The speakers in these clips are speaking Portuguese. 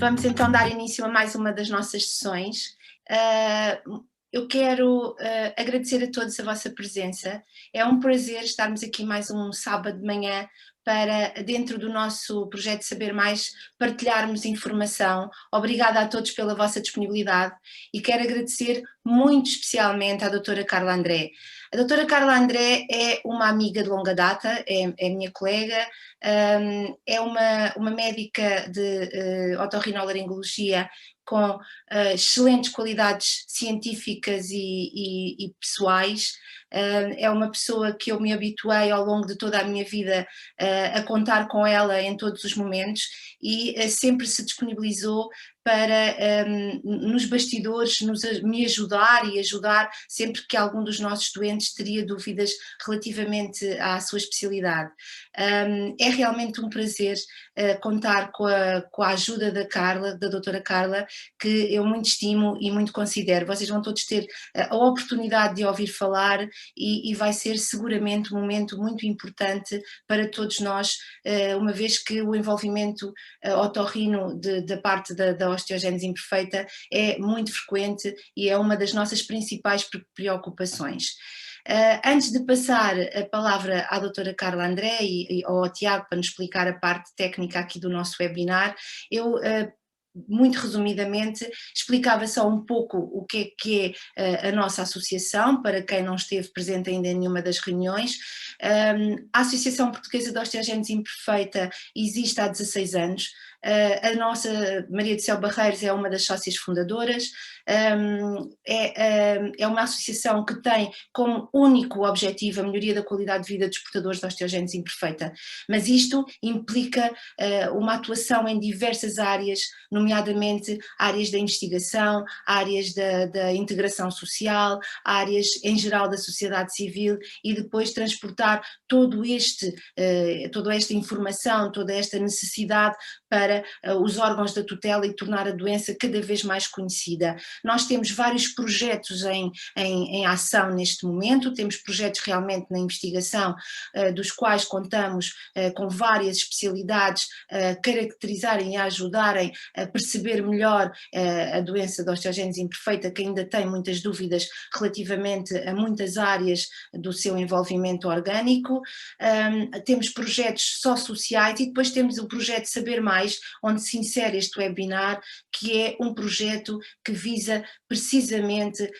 Vamos então dar início a mais uma das nossas sessões. Eu quero agradecer a todos a vossa presença. É um prazer estarmos aqui mais um sábado de manhã para, dentro do nosso projeto Saber Mais, partilharmos informação. Obrigada a todos pela vossa disponibilidade e quero agradecer muito especialmente à doutora Carla André. A doutora Carla André é uma amiga de longa data, é minha colega, é uma médica de otorrinolaringologia com excelentes qualidades científicas e pessoais. É uma pessoa que eu me habituei ao longo de toda a minha vida a contar com ela em todos os momentos e sempre se disponibilizou para nos bastidores me ajudar e ajudar sempre que algum dos nossos doentes teria dúvidas relativamente à sua especialidade. É realmente um prazer contar com a ajuda da Carla, da doutora Carla, que eu muito estimo e muito considero. Vocês vão todos ter a oportunidade de ouvir falar e vai ser seguramente um momento muito importante para todos nós, uma vez que o envolvimento otorrino da parte da osteogénese imperfeita é muito frequente e é uma das nossas principais preocupações. Antes de passar a palavra à doutora Carla André e ao Tiago para nos explicar a parte técnica aqui do nosso webinar, eu muito resumidamente explicava só um pouco o que é a nossa associação, para quem não esteve presente ainda em nenhuma das reuniões. A Associação Portuguesa de Osteogénese Imperfeita existe há 16 anos. A nossa Maria do Céu Barreiros é uma das sócias fundadoras. É uma associação que tem como único objetivo a melhoria da qualidade de vida dos portadores de osteogénese imperfeita, mas isto implica uma atuação em diversas áreas, nomeadamente áreas da investigação, áreas da integração social, áreas em geral da sociedade civil e depois transportar toda esta informação, toda esta necessidade para os órgãos da tutela e tornar a doença cada vez mais conhecida. Nós temos vários projetos em ação neste momento, temos projetos realmente na investigação, dos quais contamos com várias especialidades a caracterizarem e a ajudarem a perceber melhor a doença da osteogénese imperfeita, que ainda tem muitas dúvidas relativamente a muitas áreas do seu envolvimento orgânico. Temos projetos só sociais e depois temos o projeto Saber Mais, onde se insere este webinar, que é um projeto que visa precisamente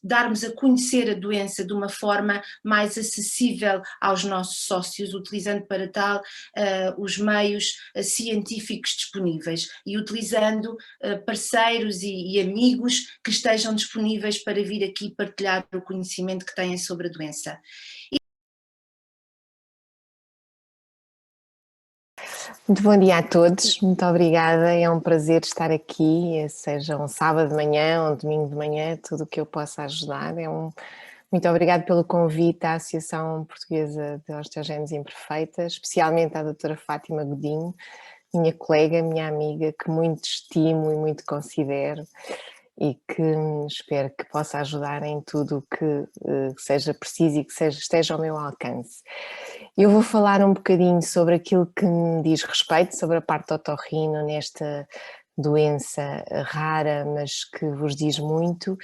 darmos a conhecer a doença de uma forma mais acessível aos nossos sócios, utilizando para tal os meios científicos disponíveis e utilizando parceiros e amigos que estejam disponíveis para vir aqui partilhar o conhecimento que têm sobre a doença. Muito bom dia a todos, muito obrigada, é um prazer estar aqui, seja um sábado de manhã ou um domingo de manhã, tudo o que eu possa ajudar. Muito obrigada pelo convite à Associação Portuguesa de Osteogénese Imperfeita, especialmente à doutora Fátima Godinho, minha colega, minha amiga, que muito estimo e muito considero e que espero que possa ajudar em tudo o que seja preciso e que esteja ao meu alcance. Eu vou falar um bocadinho sobre aquilo que me diz respeito, sobre a parte do otorrino nesta doença rara, mas que vos diz muito,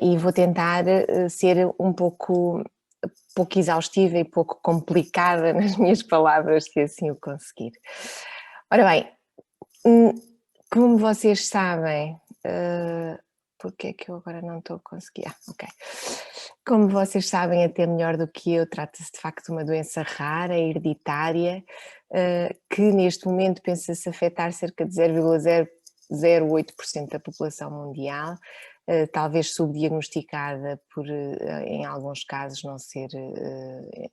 e vou tentar ser um pouco exaustiva e pouco complicada nas minhas palavras, se assim o conseguir. Ora bem, como vocês sabem, porque é que eu agora não estou a conseguir? Ok. Como vocês sabem até melhor do que eu, trata-se de facto de uma doença rara, hereditária, que neste momento pensa-se afetar cerca de 0,008% da população mundial, talvez subdiagnosticada por, em alguns casos, não ser,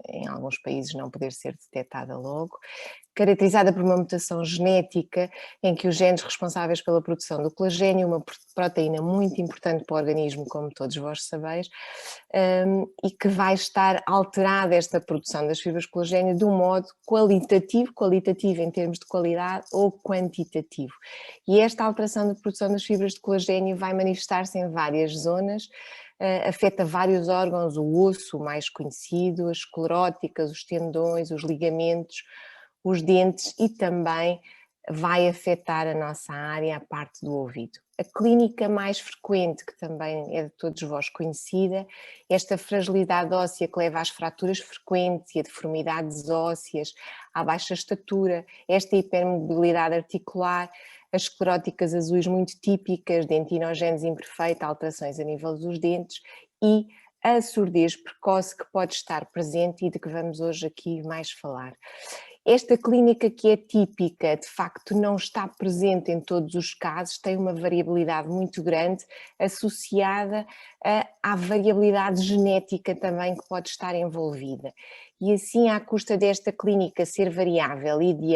em alguns países não poder ser detectada logo, caracterizada por uma mutação genética em que os genes responsáveis pela produção do colagênio, uma proteína muito importante para o organismo, como todos vós sabeis, e que vai estar alterada esta produção das fibras de colagênio de um modo qualitativo em termos de qualidade ou quantitativo. E esta alteração da produção das fibras de colagênio vai manifestar-se em várias zonas, afeta vários órgãos, o osso, o mais conhecido, as escleróticas, os tendões, os ligamentos, os dentes e também vai afetar a nossa área, a parte do ouvido. A clínica mais frequente, que também é de todos vós conhecida, esta fragilidade óssea que leva às fraturas frequentes e a deformidades ósseas, à baixa estatura, esta hipermobilidade articular, as escleróticas azuis muito típicas, dentinogénese imperfeita, alterações a nível dos dentes e a surdez precoce que pode estar presente e de que vamos hoje aqui mais falar. Esta clínica que é típica, de facto não está presente em todos os casos, tem uma variabilidade muito grande associada à variabilidade genética também que pode estar envolvida. E assim, à custa desta clínica ser variável e de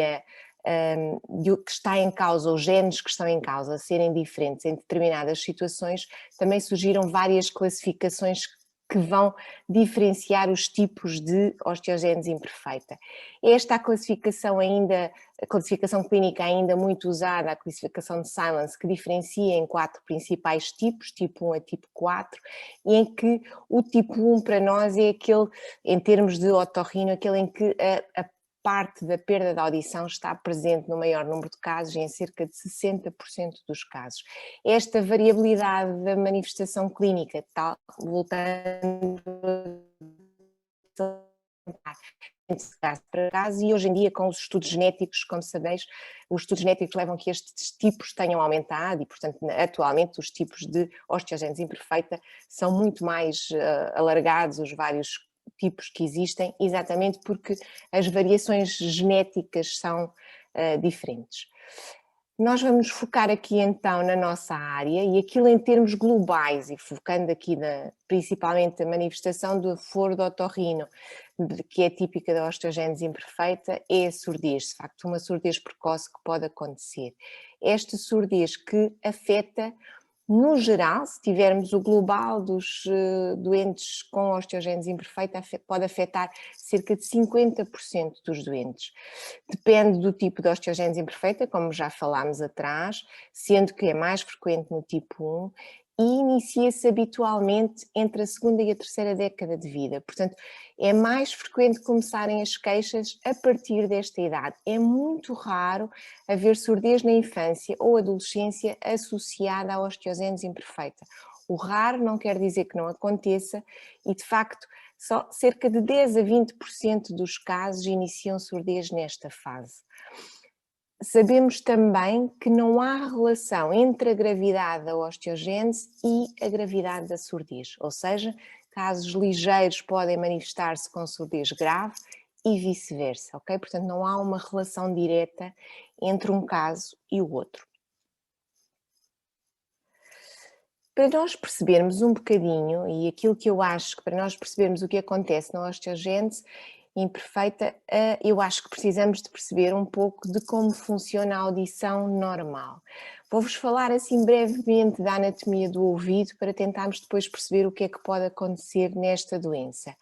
o que está em causa, os genes que estão em causa serem diferentes em determinadas situações, também surgiram várias classificações que vão diferenciar os tipos de osteogénese imperfeita. Esta a classificação clínica ainda muito usada, a classificação de Simons, que diferencia em 4 principais tipos, tipo 1 a tipo 4, e em que o tipo 1 para nós é aquele, em termos de otorrino, aquele em que a parte da perda da audição está presente no maior número de casos, em cerca de 60% dos casos. Esta variabilidade da manifestação clínica, voltando de caso para caso, e hoje em dia com os estudos genéticos, como sabeis, os estudos genéticos levam a que estes tipos tenham aumentado e, portanto, atualmente os tipos de osteogénese imperfeita são muito mais alargados, os vários tipos que existem, exatamente porque as variações genéticas são diferentes. Nós vamos focar aqui então na nossa área e aquilo em termos globais e focando aqui principalmente a manifestação do foro do otorrino, que é típica da osteogénese imperfeita, é a surdez, de facto uma surdez precoce que pode acontecer. Esta surdez que afeta, no geral, se tivermos o global dos doentes com osteogénese imperfeita, pode afetar cerca de 50% dos doentes. Depende do tipo de osteogénese imperfeita, como já falámos atrás, sendo que é mais frequente no tipo 1 e inicia-se habitualmente entre a segunda e a terceira década de vida. Portanto, é mais frequente começarem as queixas a partir desta idade. É muito raro haver surdez na infância ou adolescência associada à osteogénese imperfeita. O raro não quer dizer que não aconteça e, de facto, só cerca de 10 a 20% dos casos iniciam surdez nesta fase. Sabemos também que não há relação entre a gravidade da osteogénese e a gravidade da surdez, ou seja, casos ligeiros podem manifestar-se com surdez grave e vice-versa, ok? Portanto, não há uma relação direta entre um caso e o outro. Para nós percebermos um bocadinho, e aquilo que eu acho que para nós percebermos o que acontece na osteogénese imperfeita, eu acho que precisamos de perceber um pouco de como funciona a audição normal. Vou-vos falar assim brevemente da anatomia do ouvido para tentarmos depois perceber o que é que pode acontecer nesta doença.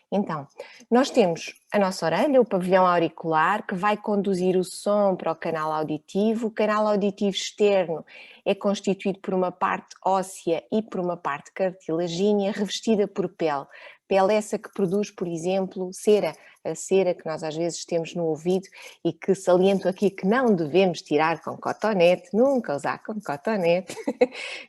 Então, nós temos a nossa orelha, o pavilhão auricular, que vai conduzir o som para o canal auditivo. O canal auditivo externo é constituído por uma parte óssea e por uma parte cartilagínea revestida por pele. Pele essa que produz, por exemplo, cera, a cera que nós às vezes temos no ouvido e que saliento aqui que não devemos tirar com cotonete, nunca usar com cotonete,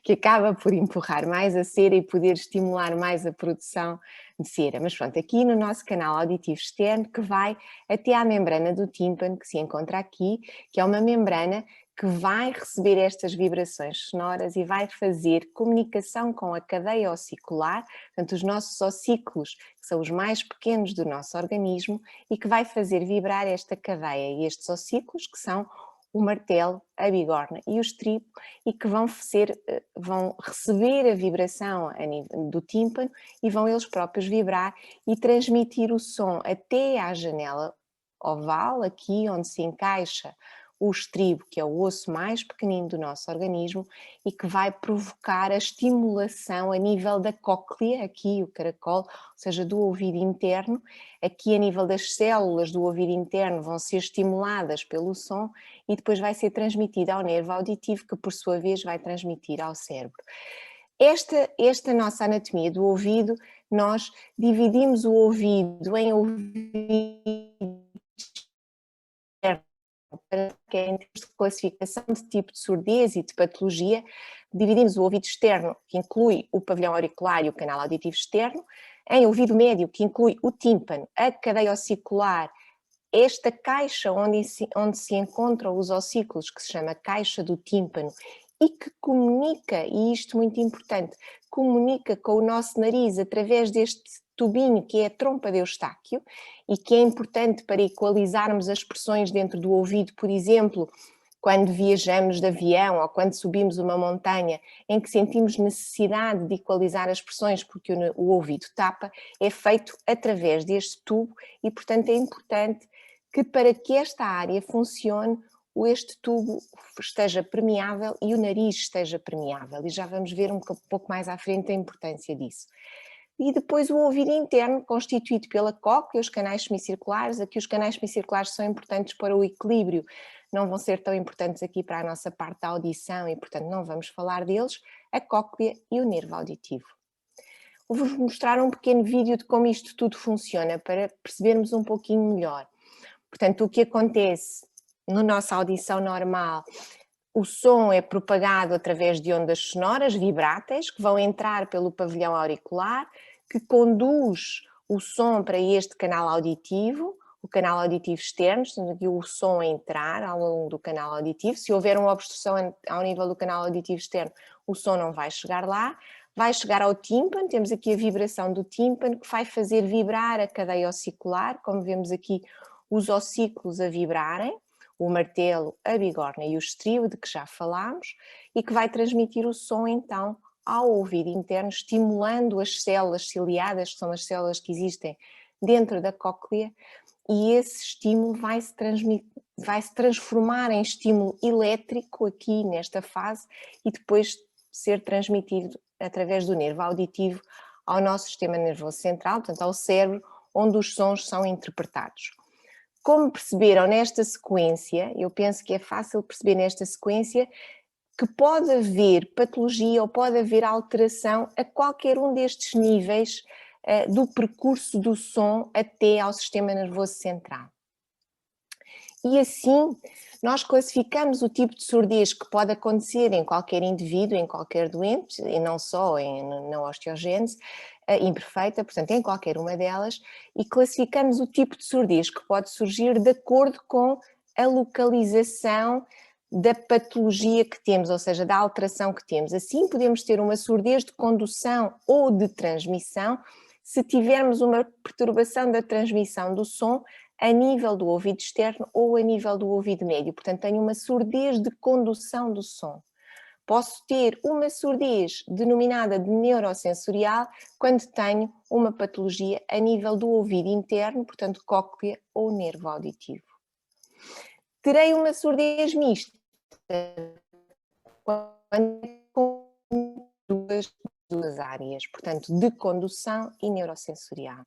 que acaba por empurrar mais a cera e poder estimular mais a produção de cera. Mas pronto, aqui no nosso canal auditivo externo que vai até à membrana do tímpano que se encontra aqui, que é uma membrana que vai receber estas vibrações sonoras e vai fazer comunicação com a cadeia ossicular, portanto os nossos ossículos, que são os mais pequenos do nosso organismo, e que vai fazer vibrar esta cadeia e estes ossículos, que são o martelo, a bigorna e o estribo, e que vão receber a vibração do tímpano e vão eles próprios vibrar e transmitir o som até à janela oval, aqui onde se encaixa o estribo, que é o osso mais pequenino do nosso organismo e que vai provocar a estimulação a nível da cóclea, aqui o caracol, ou seja, do ouvido interno. Aqui a nível das células do ouvido interno vão ser estimuladas pelo som e depois vai ser transmitida ao nervo auditivo, que por sua vez vai transmitir ao cérebro. Esta nossa anatomia do ouvido, nós dividimos o ouvido em ouvidos que é em termos de classificação de tipo de surdez e de patologia, dividimos o ouvido externo, que inclui o pavilhão auricular e o canal auditivo externo, em ouvido médio, que inclui o tímpano, a cadeia ossicular, esta caixa onde se encontram os ossículos, que se chama caixa do tímpano, e que comunica, e isto muito importante, comunica com o nosso nariz através deste tubinho que é a trompa de Eustáquio e que é importante para equalizarmos as pressões dentro do ouvido, por exemplo, quando viajamos de avião ou quando subimos uma montanha em que sentimos necessidade de equalizar as pressões porque o ouvido tapa, é feito através deste tubo e, portanto, é importante que para que esta área funcione, este tubo esteja permeável e o nariz esteja permeável. E já vamos ver um pouco mais à frente a importância disso. E depois o ouvido interno, constituído pela cóclea, os canais semicirculares. Aqui os canais semicirculares são importantes para o equilíbrio, não vão ser tão importantes aqui para a nossa parte da audição e, portanto, não vamos falar deles, a cóclea e o nervo auditivo. Vou-vos mostrar um pequeno vídeo de como isto tudo funciona, para percebermos um pouquinho melhor. Portanto, o que acontece na nossa audição normal, o som é propagado através de ondas sonoras vibráteis que vão entrar pelo pavilhão auricular, que conduz o som para este canal auditivo, o canal auditivo externo, temos aqui o som a entrar ao longo do canal auditivo. Se houver uma obstrução ao nível do canal auditivo externo, o som não vai chegar lá, vai chegar ao tímpano, temos aqui a vibração do tímpano que vai fazer vibrar a cadeia ossicular, como vemos aqui os ossículos a vibrarem, o martelo, a bigorna e o estribo, de que já falámos, e que vai transmitir o som então ao ouvido interno, estimulando as células ciliadas, que são as células que existem dentro da cóclea, e esse estímulo vai-se transformar em estímulo elétrico aqui nesta fase e depois ser transmitido através do nervo auditivo ao nosso sistema nervoso central, portanto ao cérebro, onde os sons são interpretados. Como perceberam nesta sequência, eu penso que é fácil perceber nesta sequência que pode haver patologia ou pode haver alteração a qualquer um destes níveis do percurso do som até ao sistema nervoso central. E assim, nós classificamos o tipo de surdez que pode acontecer em qualquer indivíduo, em qualquer doente, e não só na osteogênese imperfeita, portanto, em qualquer uma delas, e classificamos o tipo de surdez que pode surgir de acordo com a localização da patologia que temos, ou seja, da alteração que temos. Assim, podemos ter uma surdez de condução ou de transmissão se tivermos uma perturbação da transmissão do som a nível do ouvido externo ou a nível do ouvido médio. Portanto, tenho uma surdez de condução do som. Posso ter uma surdez denominada de neurosensorial quando tenho uma patologia a nível do ouvido interno, portanto, cóclea ou nervo auditivo. Terei uma surdez mista quando com duas áreas, portanto, de condução e neurosensorial.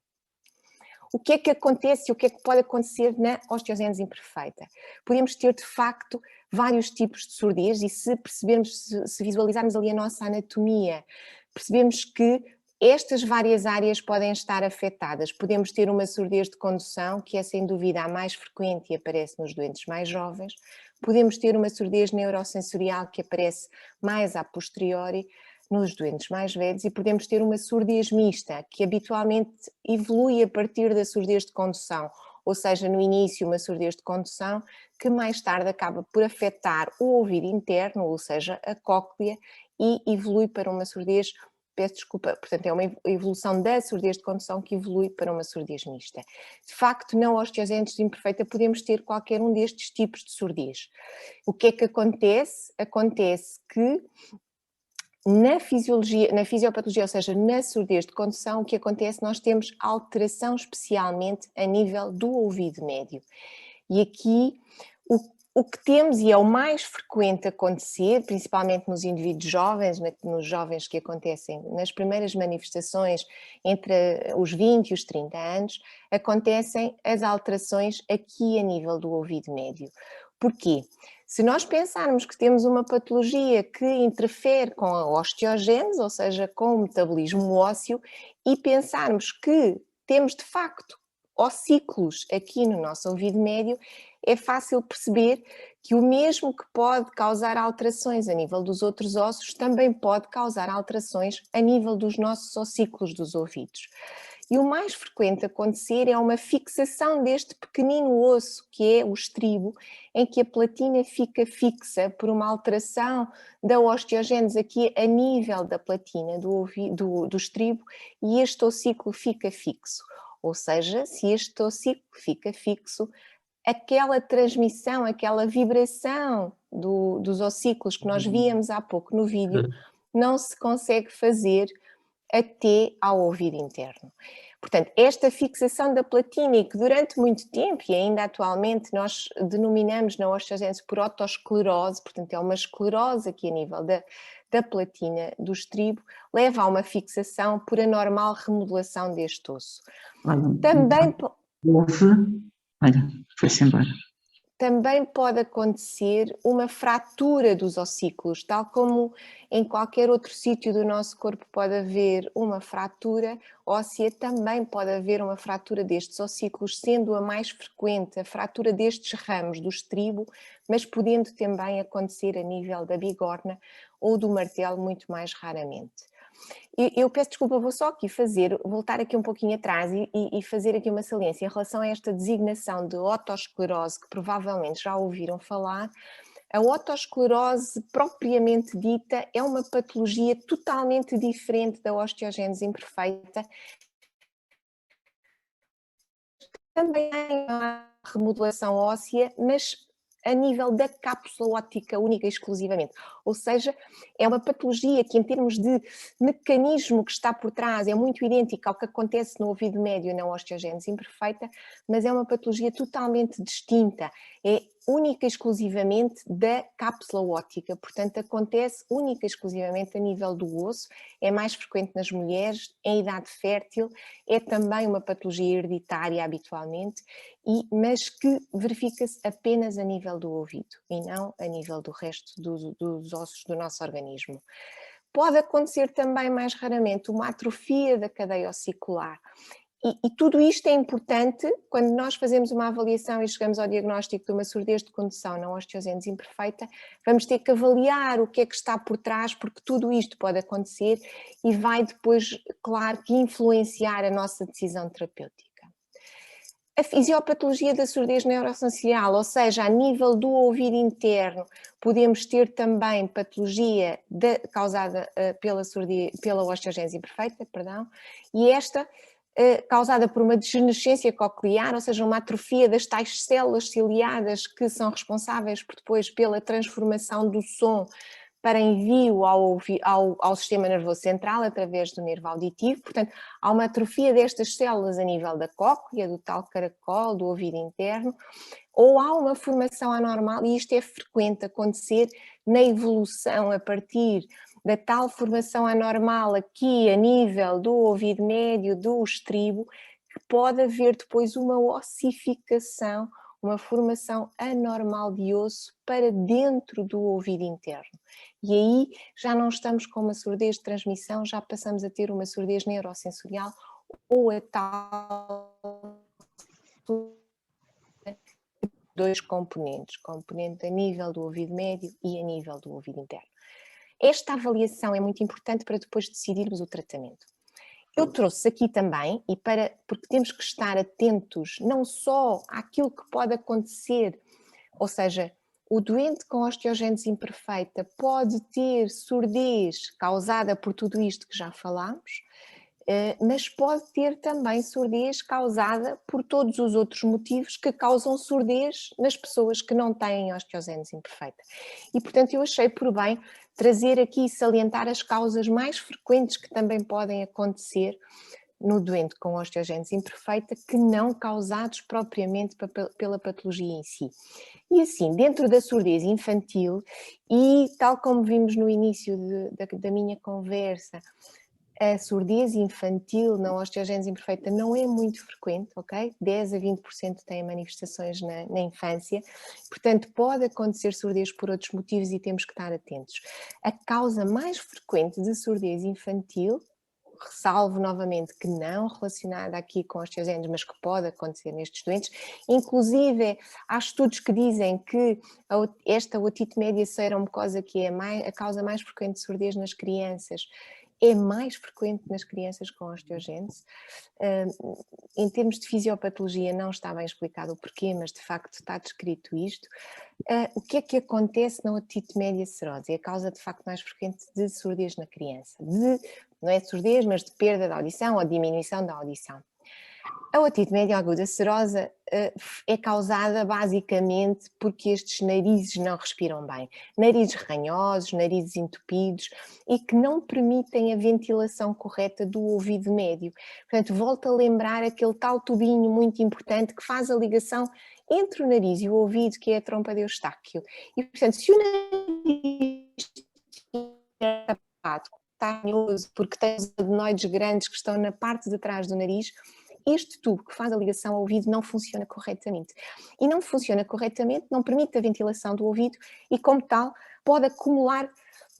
O que é que acontece e o que é que pode acontecer na osteogênese imperfeita? Podemos ter, de facto, vários tipos de surdez e se percebermos, se visualizarmos ali a nossa anatomia, percebemos que estas várias áreas podem estar afetadas. Podemos ter uma surdez de condução, que é sem dúvida a mais frequente e aparece nos doentes mais jovens. Podemos ter uma surdez neurosensorial que aparece mais a posteriori, nos doentes mais velhos, e podemos ter uma surdez mista, que habitualmente evolui a partir da surdez de condução, ou seja, no início uma surdez de condução que mais tarde acaba por afetar o ouvido interno, ou seja, a cóclea, e evolui para uma surdez, peço desculpa, portanto é uma evolução da surdez de condução que evolui para uma surdez mista. De facto, na osteogênese imperfeita podemos ter qualquer um destes tipos de surdez. O que é que acontece? Acontece que na fisiopatologia, ou seja, na surdez de condução, o que acontece, nós temos alteração especialmente a nível do ouvido médio. E aqui o que temos, e é o mais frequente acontecer, principalmente nos indivíduos jovens, nos jovens que acontecem nas primeiras manifestações entre os 20 e os 30 anos, acontecem as alterações aqui a nível do ouvido médio. Porquê? Se nós pensarmos que temos uma patologia que interfere com a osteogênese, ou seja, com o metabolismo ósseo, e pensarmos que temos de facto ossículos aqui no nosso ouvido médio, é fácil perceber que o mesmo que pode causar alterações a nível dos outros ossos, também pode causar alterações a nível dos nossos ossículos dos ouvidos. E o mais frequente acontecer é uma fixação deste pequenino osso, que é o estribo, em que a platina fica fixa por uma alteração da osteogênese aqui a nível da platina do estribo, e este ossículo fica fixo. Ou seja, se este ossículo fica fixo, aquela transmissão, aquela vibração dos ossículos que nós víamos há pouco no vídeo, não se consegue fazer até ao ouvido interno. Portanto, esta fixação da platina, que durante muito tempo, e ainda atualmente, nós denominamos na osteogênese por otosclerose, portanto é uma esclerose aqui a nível da platina do estribo, leva a uma fixação por anormal remodelação deste osso. Também foi-se embora. Também pode acontecer uma fratura dos ossículos, tal como em qualquer outro sítio do nosso corpo pode haver uma fratura óssea, também pode haver uma fratura destes ossículos, sendo a mais frequente a fratura destes ramos do estribo, mas podendo também acontecer a nível da bigorna ou do martelo muito mais raramente. Eu peço desculpa, vou só aqui voltar aqui um pouquinho atrás e fazer aqui uma saliência em relação a esta designação de otosclerose, que provavelmente já ouviram falar. A otosclerose propriamente dita é uma patologia totalmente diferente da osteogênese imperfeita. Também há remodelação óssea, mas a nível da cápsula óptica única e exclusivamente. Ou seja, é uma patologia que em termos de mecanismo que está por trás é muito idêntica ao que acontece no ouvido médio na osteogênese imperfeita, mas é uma patologia totalmente distinta, é única e exclusivamente da cápsula óptica, portanto acontece única e exclusivamente a nível do osso, é mais frequente nas mulheres, em idade fértil, é também uma patologia hereditária habitualmente, mas que verifica-se apenas a nível do ouvido e não a nível do resto dos ossos do nosso organismo. Pode acontecer também mais raramente uma atrofia da cadeia ossicular. E tudo isto é importante quando nós fazemos uma avaliação e chegamos ao diagnóstico de uma surdez de condução na osteogênese imperfeita, vamos ter que avaliar o que é que está por trás, porque tudo isto pode acontecer e vai depois, claro, que influenciar a nossa decisão terapêutica. A fisiopatologia da surdez neurossencial, ou seja, a nível do ouvido interno, podemos ter também patologia causada pela osteogênese imperfeita, e esta causada por uma degenerescência coclear, ou seja, uma atrofia das tais células ciliadas que são responsáveis depois pela transformação do som para envio ao sistema nervoso central através do nervo auditivo. Portanto, há uma atrofia destas células a nível da cóclea, do tal caracol, do ouvido interno, ou há uma formação anormal, e isto é frequente acontecer na evolução a partir da tal formação anormal aqui a nível do ouvido médio, do estribo, que pode haver depois uma ossificação, uma formação anormal de osso para dentro do ouvido interno. E aí já não estamos com uma surdez de transmissão, já passamos a ter uma surdez neurosensorial ou a tal dois componentes, componente a nível do ouvido médio e a nível do ouvido interno. Esta avaliação é muito importante para depois decidirmos o tratamento. Eu trouxe aqui também, porque temos que estar atentos não só àquilo que pode acontecer, ou seja, o doente com osteogênese imperfeita pode ter surdez causada por tudo isto que já falámos, mas pode ter também surdez causada por todos os outros motivos que causam surdez nas pessoas que não têm osteogênese imperfeita. E, portanto, eu achei por bem trazer aqui e salientar as causas mais frequentes que também podem acontecer no doente com osteogênese imperfeita, que não causados propriamente pela patologia em si. E assim, dentro da surdez infantil, e tal como vimos no início da minha conversa, a surdez infantil na osteogênese imperfeita não é muito frequente, ok? 10 a 20% têm manifestações na infância, portanto pode acontecer surdez por outros motivos e temos que estar atentos. A causa mais frequente de surdez infantil, ressalvo novamente que não relacionada aqui com osteogenes, mas que pode acontecer nestes doentes. Inclusive, há estudos que dizem que esta otite média seromucosa, que é a causa mais frequente de surdez nas crianças, é mais frequente nas crianças com osteogênese. Em termos de fisiopatologia não está bem explicado o porquê, mas de facto está descrito isto. O que é que acontece na otite média serosa? É a causa de facto mais frequente de surdez na criança. Não é de surdez, mas de perda da audição ou diminuição da audição. A otite média aguda serosa é causada basicamente porque estes narizes não respiram bem. Narizes ranhosos, narizes entupidos e que não permitem a ventilação correta do ouvido médio. Portanto, volto a lembrar aquele tal tubinho muito importante que faz a ligação entre o nariz e o ouvido, que é a trompa de Eustáquio. E, portanto, se o nariz estiver tapado, está ranhoso, porque tem os adenoides grandes que estão na parte de trás do nariz, este tubo que faz a ligação ao ouvido não funciona corretamente. E não funciona corretamente, não permite a ventilação do ouvido e, como tal, pode acumular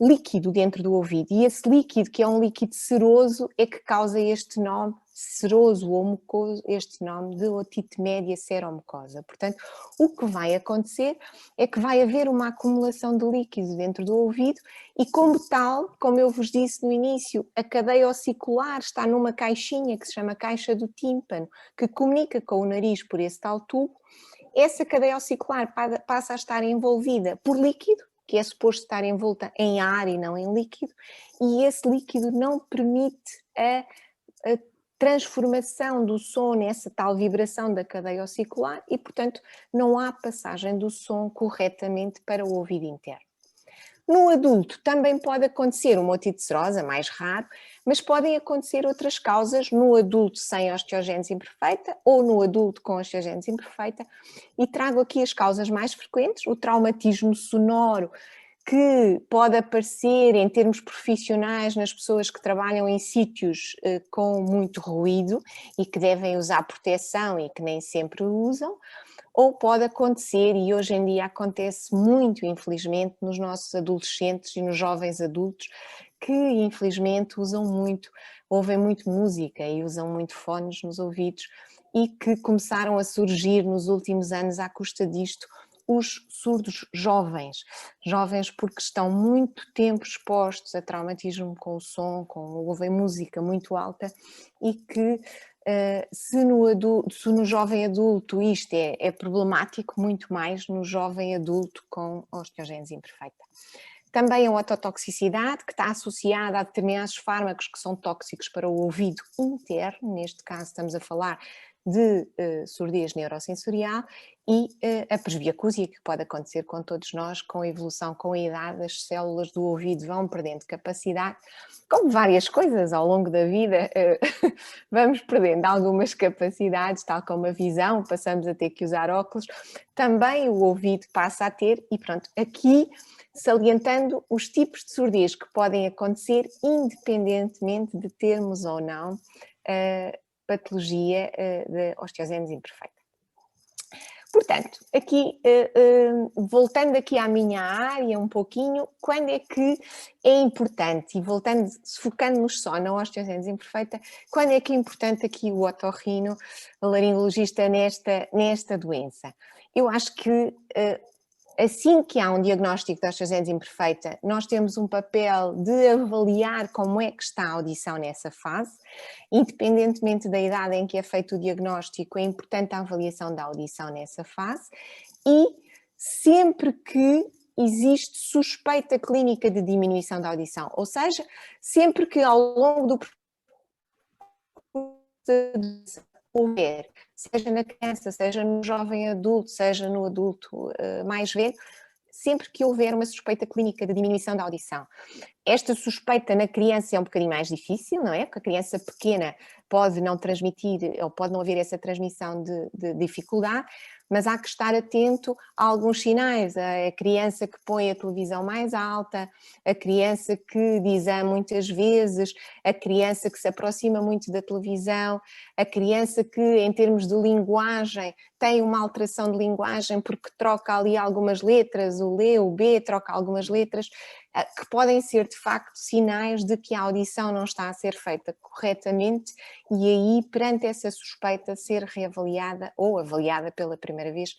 líquido dentro do ouvido. E esse líquido, que é um líquido seroso, é que causa este nome seroso ou mucoso, este nome de otite média seromucosa. Portanto, o que vai acontecer é que vai haver uma acumulação de líquido dentro do ouvido e, como tal, como eu vos disse no início, a cadeia ossicular está numa caixinha que se chama caixa do tímpano, que comunica com o nariz por esse tal tubo. Essa cadeia ossicular passa a estar envolvida por líquido, que é suposto estar envolta em ar e não em líquido, e esse líquido não permite a transformação do som nessa tal vibração da cadeia ossicular e, portanto, não há passagem do som corretamente para o ouvido interno. No adulto também pode acontecer uma otite serosa, mais raro, mas podem acontecer outras causas no adulto sem osteogênese imperfeita ou no adulto com osteogênese imperfeita, e trago aqui as causas mais frequentes: o traumatismo sonoro, que pode aparecer em termos profissionais nas pessoas que trabalham em sítios com muito ruído e que devem usar proteção e que nem sempre usam. Ou pode acontecer, e hoje em dia acontece muito, infelizmente, nos nossos adolescentes e nos jovens adultos, que infelizmente usam muito, ouvem muito música e usam muito fones nos ouvidos, e que começaram a surgir nos últimos anos à custa disto os surdos jovens. Jovens porque estão muito tempo expostos a traumatismo com o som, ouvem música muito alta, e que se no jovem adulto isto é problemático, muito mais no jovem adulto com osteogênese imperfeita. Também a ototoxicidade, que está associada a determinados fármacos que são tóxicos para o ouvido interno, neste caso estamos a falar de surdez neurosensorial, e a presbiacúsia, que pode acontecer com todos nós, com a evolução, com a idade, as células do ouvido vão perdendo capacidade, como várias coisas ao longo da vida, vamos perdendo algumas capacidades, tal como a visão, passamos a ter que usar óculos, também o ouvido passa a ter, e pronto, aqui salientando os tipos de surdez que podem acontecer independentemente de termos ou não patologia de osteogênese imperfeita. Portanto, aqui, voltando aqui à minha área um pouquinho, quando é que é importante, e voltando, focando-nos só na osteogênese imperfeita, quando é que é importante aqui o otorrino, o laringologista nesta doença? Eu acho que assim que há um diagnóstico de osteogênese imperfeita, nós temos um papel de avaliar como é que está a audição nessa fase. Independentemente da idade em que é feito o diagnóstico, é importante a avaliação da audição nessa fase, e sempre que existe suspeita clínica de diminuição da audição, ou seja, sempre que ao longo do processo houver, seja na criança, seja no jovem adulto, seja no adulto mais velho, sempre que houver uma suspeita clínica de diminuição da audição. Esta suspeita na criança é um bocadinho mais difícil, não é? Porque a criança pequena pode não transmitir, ou pode não haver essa transmissão de dificuldade, mas há que estar atento a alguns sinais. A criança que põe a televisão mais alta, a criança que diz muitas vezes, a criança que se aproxima muito da televisão, a criança que, em termos de linguagem, tem uma alteração de linguagem porque troca ali algumas letras, o L, o B, troca algumas letras, que podem ser de facto sinais de que a audição não está a ser feita corretamente e aí, perante essa suspeita, ser reavaliada ou avaliada pela primeira vez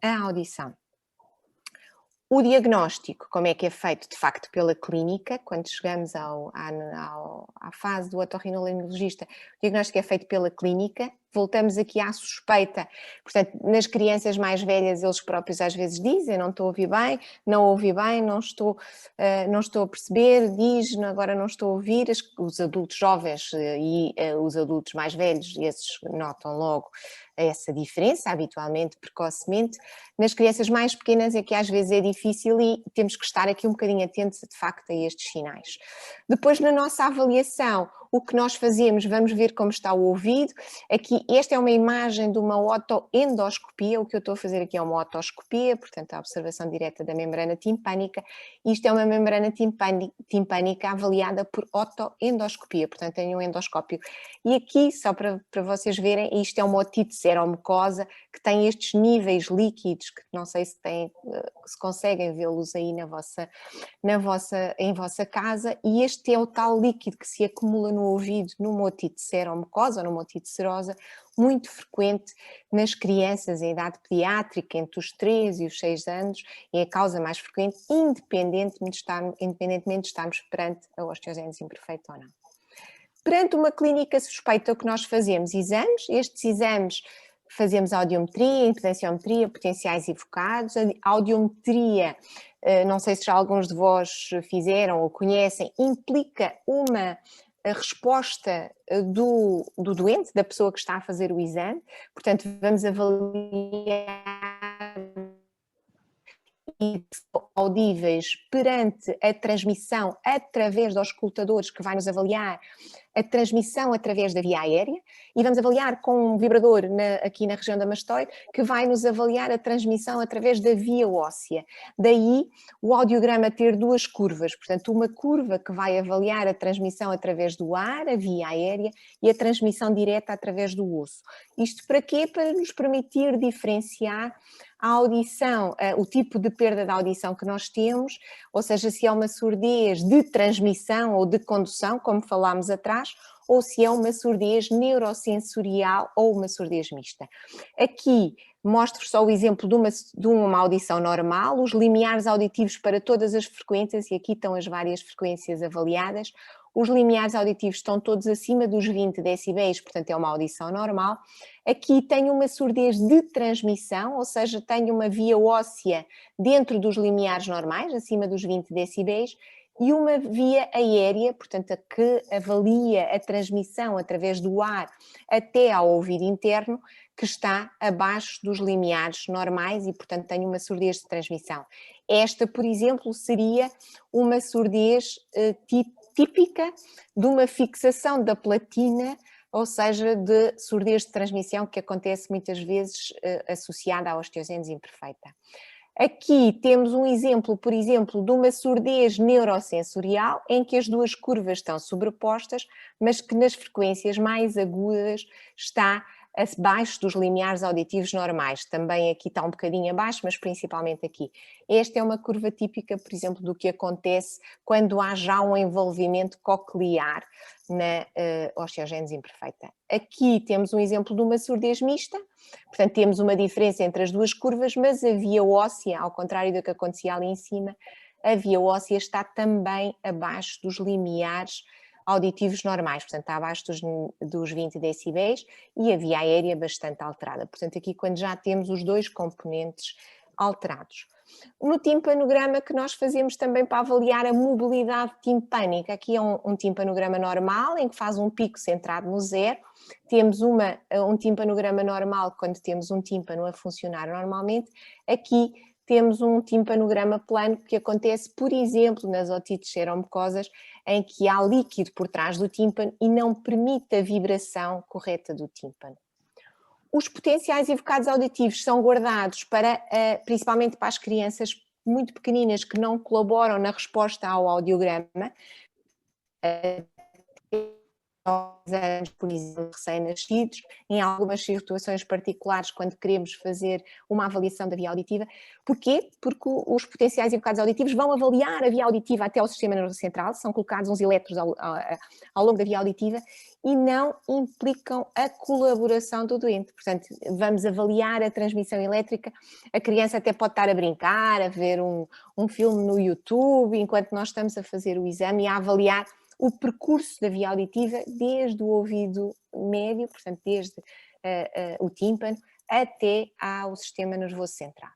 a audição. O diagnóstico, como é que é feito de facto pela clínica, quando chegamos à fase do otorrinolaringologista, o diagnóstico é feito pela clínica, voltamos aqui à suspeita, portanto, nas crianças mais velhas eles próprios às vezes dizem, não estou a ouvir bem, não ouvi bem, não estou a perceber, diz, agora não estou a ouvir, os adultos jovens e os adultos mais velhos, esses notam logo essa diferença, habitualmente, precocemente. Nas crianças mais pequenas é que às vezes é difícil e temos que estar aqui um bocadinho atentos de facto a estes sinais. Depois, na nossa avaliação, o que nós fazemos, vamos ver como está o ouvido. Aqui, esta é uma imagem de uma otoendoscopia, o que eu estou a fazer aqui é uma otoscopia, portanto a observação direta da membrana timpânica. Isto é uma membrana timpânica avaliada por otoendoscopia, portanto tem um endoscópio. E aqui, só para vocês verem, isto é uma otite seromucosa que tem estes níveis líquidos, que não sei se conseguem vê-los aí em vossa casa, e este é o tal líquido que se acumula no ouvido numa otite seromucosa ou numa otite serosa, muito frequente nas crianças em idade pediátrica, entre os 3 e os 6 anos, é a causa mais frequente, independentemente de estarmos perante a osteogénese imperfeita ou não. Perante uma clínica suspeita, o que nós fazemos? Exames, estes exames fazemos audiometria, impedenciometria, potenciais evocados. A audiometria, não sei se já alguns de vós fizeram ou conhecem, implica uma resposta do doente, da pessoa que está a fazer o exame, portanto vamos avaliar audíveis perante a transmissão através dos escutadores que vai nos avaliar a transmissão através da via aérea e vamos avaliar com um vibrador aqui na região da mastoide que vai nos avaliar a transmissão através da via óssea. Daí o audiograma ter duas curvas, portanto uma curva que vai avaliar a transmissão através do ar, a via aérea, e a transmissão direta através do osso. Isto para quê? Para nos permitir diferenciar a audição, o tipo de perda da audição que nós temos, ou seja, se é uma surdez de transmissão ou de condução, como falámos atrás, ou se é uma surdez neurosensorial ou uma surdez mista. Aqui mostro só o exemplo de uma audição normal, os limiares auditivos para todas as frequências, e aqui estão as várias frequências avaliadas. Os limiares auditivos estão todos acima dos 20 decibéis, portanto é uma audição normal. Aqui tenho uma surdez de transmissão, ou seja, tenho uma via óssea dentro dos limiares normais, acima dos 20 decibéis, e uma via aérea, portanto a que avalia a transmissão através do ar até ao ouvido interno, que está abaixo dos limiares normais e, portanto, tenho uma surdez de transmissão. Esta, por exemplo, seria uma surdez típica de uma fixação da platina, ou seja, de surdez de transmissão que acontece muitas vezes associada à osteogénese imperfeita. Aqui temos um exemplo, por exemplo, de uma surdez neurosensorial em que as duas curvas estão sobrepostas, mas que nas frequências mais agudas está abaixo dos limiares auditivos normais. Também aqui está um bocadinho abaixo, mas principalmente aqui. Esta é uma curva típica, por exemplo, do que acontece quando há já um envolvimento coclear na osteogénese imperfeita. Aqui temos um exemplo de uma surdez mista, portanto temos uma diferença entre as duas curvas, mas a via óssea, ao contrário do que acontecia ali em cima, a via óssea está também abaixo dos limiares auditivos normais, portanto está abaixo dos 20 decibéis e a via aérea bastante alterada. Portanto aqui quando já temos os dois componentes alterados. No timpanograma que nós fazemos também para avaliar a mobilidade timpânica, aqui é um timpanograma normal em que faz um pico centrado no zero, temos um timpanograma normal quando temos um tímpano a funcionar normalmente, aqui temos um timpanograma plano que acontece, por exemplo, nas otites seromucosas, em que há líquido por trás do tímpano e não permite a vibração correta do tímpano. Os potenciais evocados auditivos são guardados principalmente para as crianças muito pequeninas que não colaboram na resposta ao audiograma, anos, por exemplo, recém-nascidos, em algumas situações particulares, quando queremos fazer uma avaliação da via auditiva. Porquê? Porque os potenciais evocados auditivos vão avaliar a via auditiva até ao sistema nervoso central, são colocados uns eletros ao longo da via auditiva e não implicam a colaboração do doente. Portanto, vamos avaliar a transmissão elétrica, a criança até pode estar a brincar, a ver um filme no YouTube, enquanto nós estamos a fazer o exame e a avaliar o percurso da via auditiva desde o ouvido médio, portanto desde o tímpano até ao sistema nervoso central.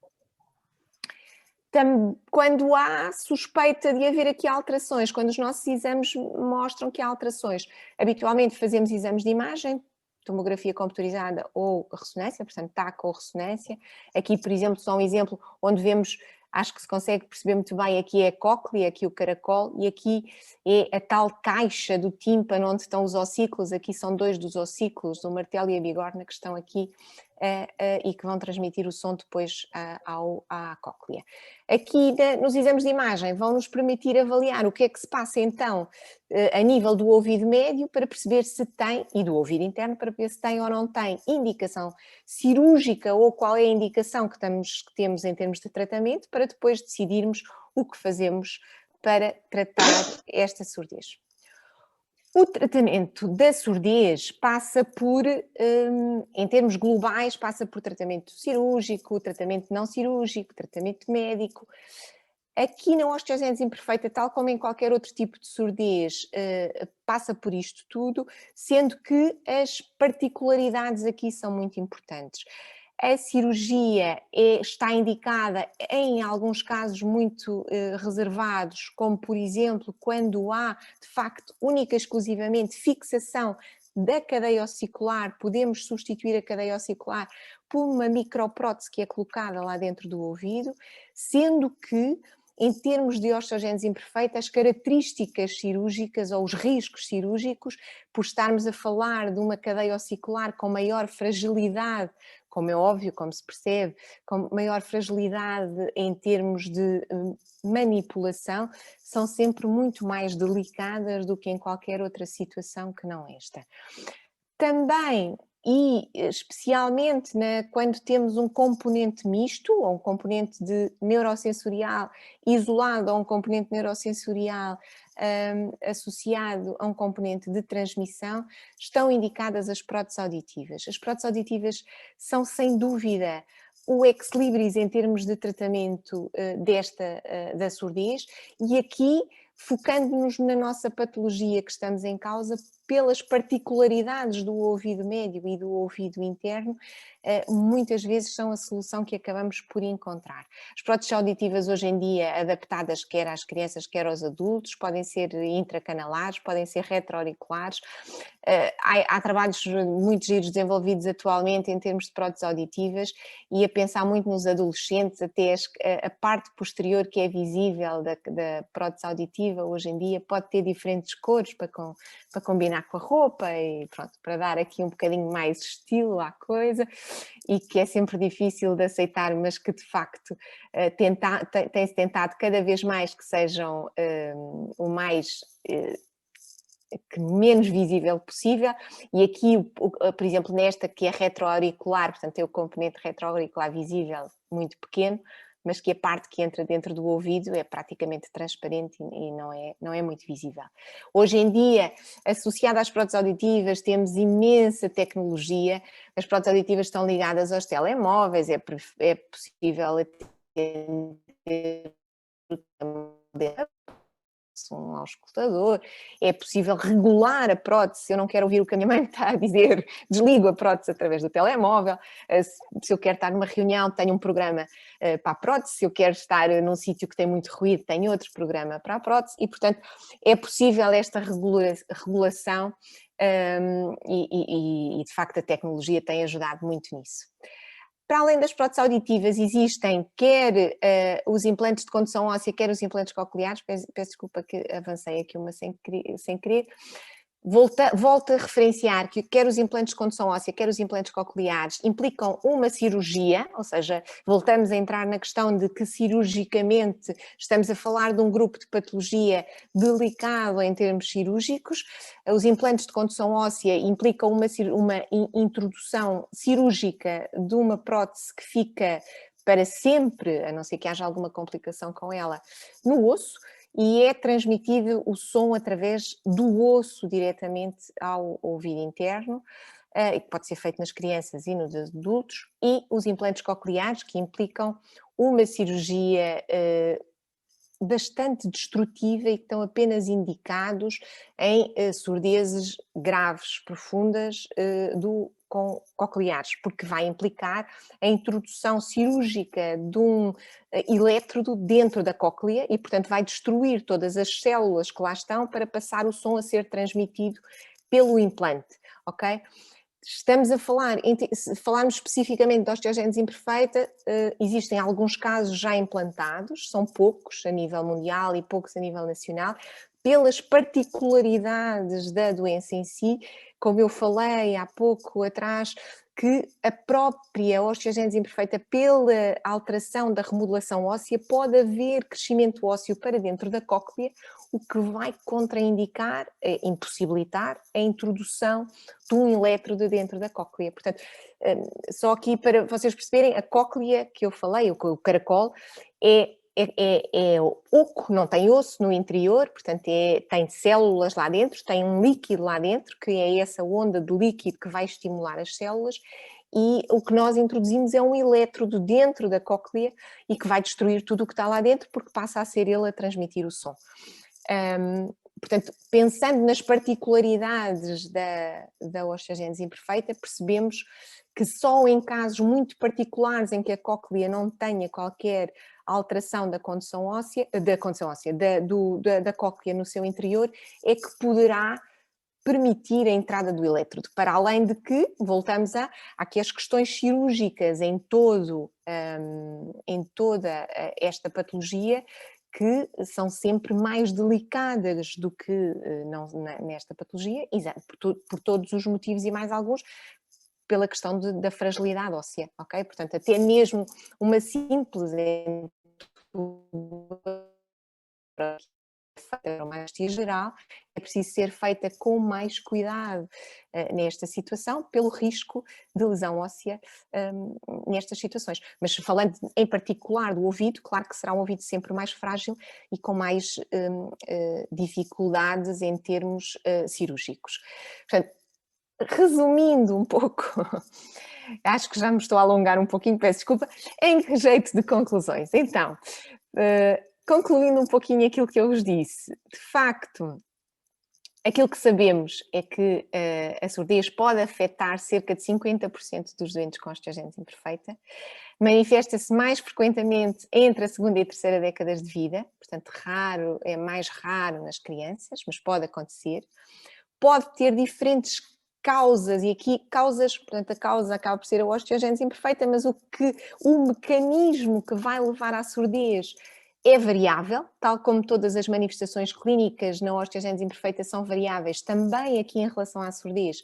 Quando há suspeita de haver aqui alterações, quando os nossos exames mostram que há alterações, habitualmente fazemos exames de imagem, tomografia computurizada ou ressonância, portanto TAC ou ressonância. Aqui, por exemplo, só um exemplo onde vemos, acho que se consegue perceber muito bem, aqui é a cóclea, aqui o caracol, e aqui é a tal caixa do tímpano onde estão os ossículos, aqui são dois dos ossículos, o martelo e a bigorna, que estão aqui e que vão transmitir o som depois à cóclea. Aqui nos exames de imagem vão nos permitir avaliar o que é que se passa então a nível do ouvido médio para perceber se tem, e do ouvido interno para ver se tem ou não tem indicação cirúrgica ou qual é a indicação que temos em termos de tratamento para depois decidirmos o que fazemos para tratar esta surdez. O tratamento da surdez passa por, em termos globais, passa por tratamento cirúrgico, tratamento não cirúrgico, tratamento médico. Aqui na osteogenese imperfeita, tal como em qualquer outro tipo de surdez, passa por isto tudo, sendo que as particularidades aqui são muito importantes. A cirurgia está indicada em alguns casos muito reservados, como por exemplo quando há de facto única e exclusivamente fixação da cadeia ossicular, podemos substituir a cadeia ossicular por uma microprótese que é colocada lá dentro do ouvido, sendo que em termos de osteogenese imperfeita, as características cirúrgicas ou os riscos cirúrgicos, por estarmos a falar de uma cadeia ossicular com maior fragilidade, como é óbvio, como se percebe, com maior fragilidade em termos de manipulação, são sempre muito mais delicadas do que em qualquer outra situação que não esta. Também, e especialmente quando temos um componente misto, ou um componente de neurosensorial isolado a um componente neurosensorial associado a um componente de transmissão, estão indicadas as próteses auditivas. As próteses auditivas são, sem dúvida, o ex-libris em termos de tratamento da surdez, e aqui, focando-nos na nossa patologia que estamos em causa, pelas particularidades do ouvido médio e do ouvido interno, muitas vezes são a solução que acabamos por encontrar. As próteses auditivas hoje em dia, adaptadas quer às crianças, quer aos adultos, podem ser intracanalares, podem ser retroauriculares. Há trabalhos muito giros desenvolvidos atualmente em termos de próteses auditivas, e a pensar muito nos adolescentes, até a parte posterior que é visível da prótese auditiva hoje em dia pode ter diferentes cores para combinar com a roupa e pronto, para dar aqui um bocadinho mais estilo à coisa, e que é sempre difícil de aceitar, mas que de facto tem-se tentado cada vez mais que sejam o mais que menos visível possível, e aqui, por exemplo, nesta que é retroauricular, portanto tem o componente retroauricular visível muito pequeno, mas que a parte que entra dentro do ouvido é praticamente transparente e não é muito visível. Hoje em dia, associado às próteses auditivas, temos imensa tecnologia. As próteses auditivas estão ligadas aos telemóveis, é possível ter um auscultador, é possível regular a prótese. Se eu não quero ouvir o que a minha mãe está a dizer, desligo a prótese através do telemóvel. Se eu quero estar numa reunião, tenho um programa para a prótese. Se eu quero estar num sítio que tem muito ruído, tenho outro programa para a prótese, e portanto é possível esta regulação e de facto a tecnologia tem ajudado muito nisso. Para além das próteses auditivas, existem quer os implantes de condução óssea, quer os implantes cocleares. Peço desculpa que avancei aqui uma sem querer. Volto a referenciar que quer os implantes de condução óssea, quer os implantes cocleares implicam uma cirurgia, ou seja, voltamos a entrar na questão de que cirurgicamente estamos a falar de um grupo de patologia delicado em termos cirúrgicos. Os implantes de condução óssea implicam uma introdução cirúrgica de uma prótese que fica para sempre, a não ser que haja alguma complicação com ela, no osso. E é transmitido o som através do osso diretamente ao ouvido interno, e que pode ser feito nas crianças e nos adultos, e os implantes cocleares, que implicam uma cirurgia bastante destrutiva e que estão apenas indicados em surdezes graves, profundas, com cocleares, porque vai implicar a introdução cirúrgica de um elétrodo dentro da cóclea e, portanto, vai destruir todas as células que lá estão para passar o som a ser transmitido pelo implante, ok? Estamos a falar, se falarmos especificamente de osteogénese imperfeita, existem alguns casos já implantados, são poucos a nível mundial e poucos a nível nacional, pelas particularidades da doença em si, como eu falei há pouco atrás, que a própria osteogénese imperfeita, pela alteração da remodelação óssea, pode haver crescimento ósseo para dentro da cóclea, o que vai contraindicar, impossibilitar a introdução de um elétrodo dentro da cóclea. Portanto, só aqui para vocês perceberem, a cóclea que eu falei, o caracol, é oco, não tem osso no interior, portanto tem células lá dentro, tem um líquido lá dentro, que é essa onda de líquido que vai estimular as células, e o que nós introduzimos é um elétrodo dentro da cóclea e que vai destruir tudo o que está lá dentro, porque passa a ser ele a transmitir o som. Portanto, pensando nas particularidades da osteogénese imperfeita, percebemos que só em casos muito particulares em que a cóclea não tenha qualquer alteração da condução óssea, da cóclea no seu interior, é que poderá permitir a entrada do elétrodo, para além de que, voltamos aqui as questões cirúrgicas em toda esta patologia, que são sempre mais delicadas do que nesta patologia, por todos os motivos e mais alguns, pela questão da fragilidade óssea, ok? Portanto, até mesmo uma simples osteomastia geral, é preciso ser feita com mais cuidado nesta situação, pelo risco de lesão óssea nestas situações. Mas falando em particular do ouvido, claro que será um ouvido sempre mais frágil e com mais dificuldades em termos cirúrgicos. Portanto, resumindo um pouco, acho que já me estou a alongar um pouquinho, peço desculpa, em jeito de conclusões. Então, concluindo um pouquinho aquilo que eu vos disse, de facto, aquilo que sabemos é que a surdez pode afetar cerca de 50% dos doentes com osteogénese imperfeita, manifesta-se mais frequentemente entre a segunda e a terceira décadas de vida, portanto é mais raro nas crianças, mas pode acontecer. Pode ter diferentes causas, e aqui causas, portanto a causa acaba por ser a osteogénese imperfeita, mas o mecanismo que vai levar à surdez é variável, tal como todas as manifestações clínicas na osteogénese imperfeita são variáveis, também aqui em relação à surdez.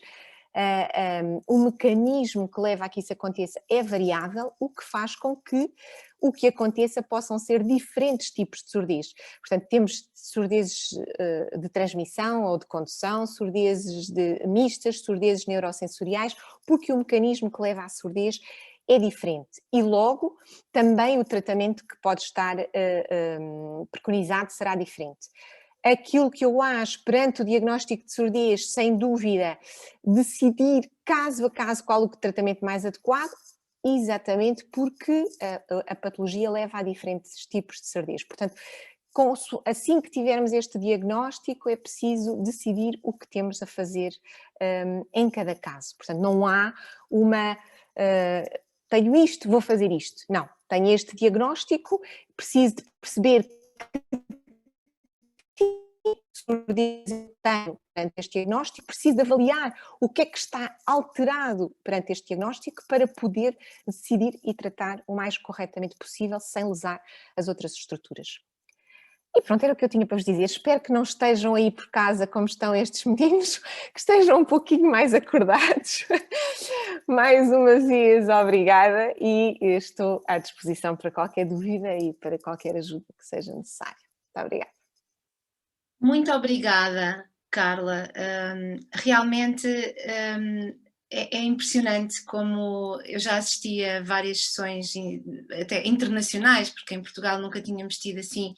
O mecanismo que leva a que isso aconteça é variável, o que faz com que o que aconteça possam ser diferentes tipos de surdez. Portanto, temos surdezes de transmissão ou de condução, surdezes mistas, surdezes neurosensoriais, porque o mecanismo que leva à surdez é diferente. E logo, também o tratamento que pode estar preconizado será diferente. Aquilo que eu acho perante o diagnóstico de surdez, sem dúvida, decidir caso a caso qual o tratamento mais adequado, exatamente porque a patologia leva a diferentes tipos de surdez. Portanto, assim que tivermos este diagnóstico, é preciso decidir o que temos a fazer em cada caso. Portanto, não há uma... tenho isto, vou fazer isto. Não, tenho este diagnóstico, preciso de perceber surdez tenho perante este diagnóstico, preciso de avaliar o que é que está alterado perante este diagnóstico para poder decidir e tratar o mais corretamente possível sem lesar as outras estruturas. E pronto, era o que eu tinha para vos dizer. Espero que não estejam aí por casa como estão estes meninos, que estejam um pouquinho mais acordados. Mais umas vezes, obrigada, e estou à disposição para qualquer dúvida e para qualquer ajuda que seja necessária. Muito obrigada. Muito obrigada, Carla. Realmente é impressionante como eu já assisti a várias sessões até internacionais, porque em Portugal nunca tínhamos tido assim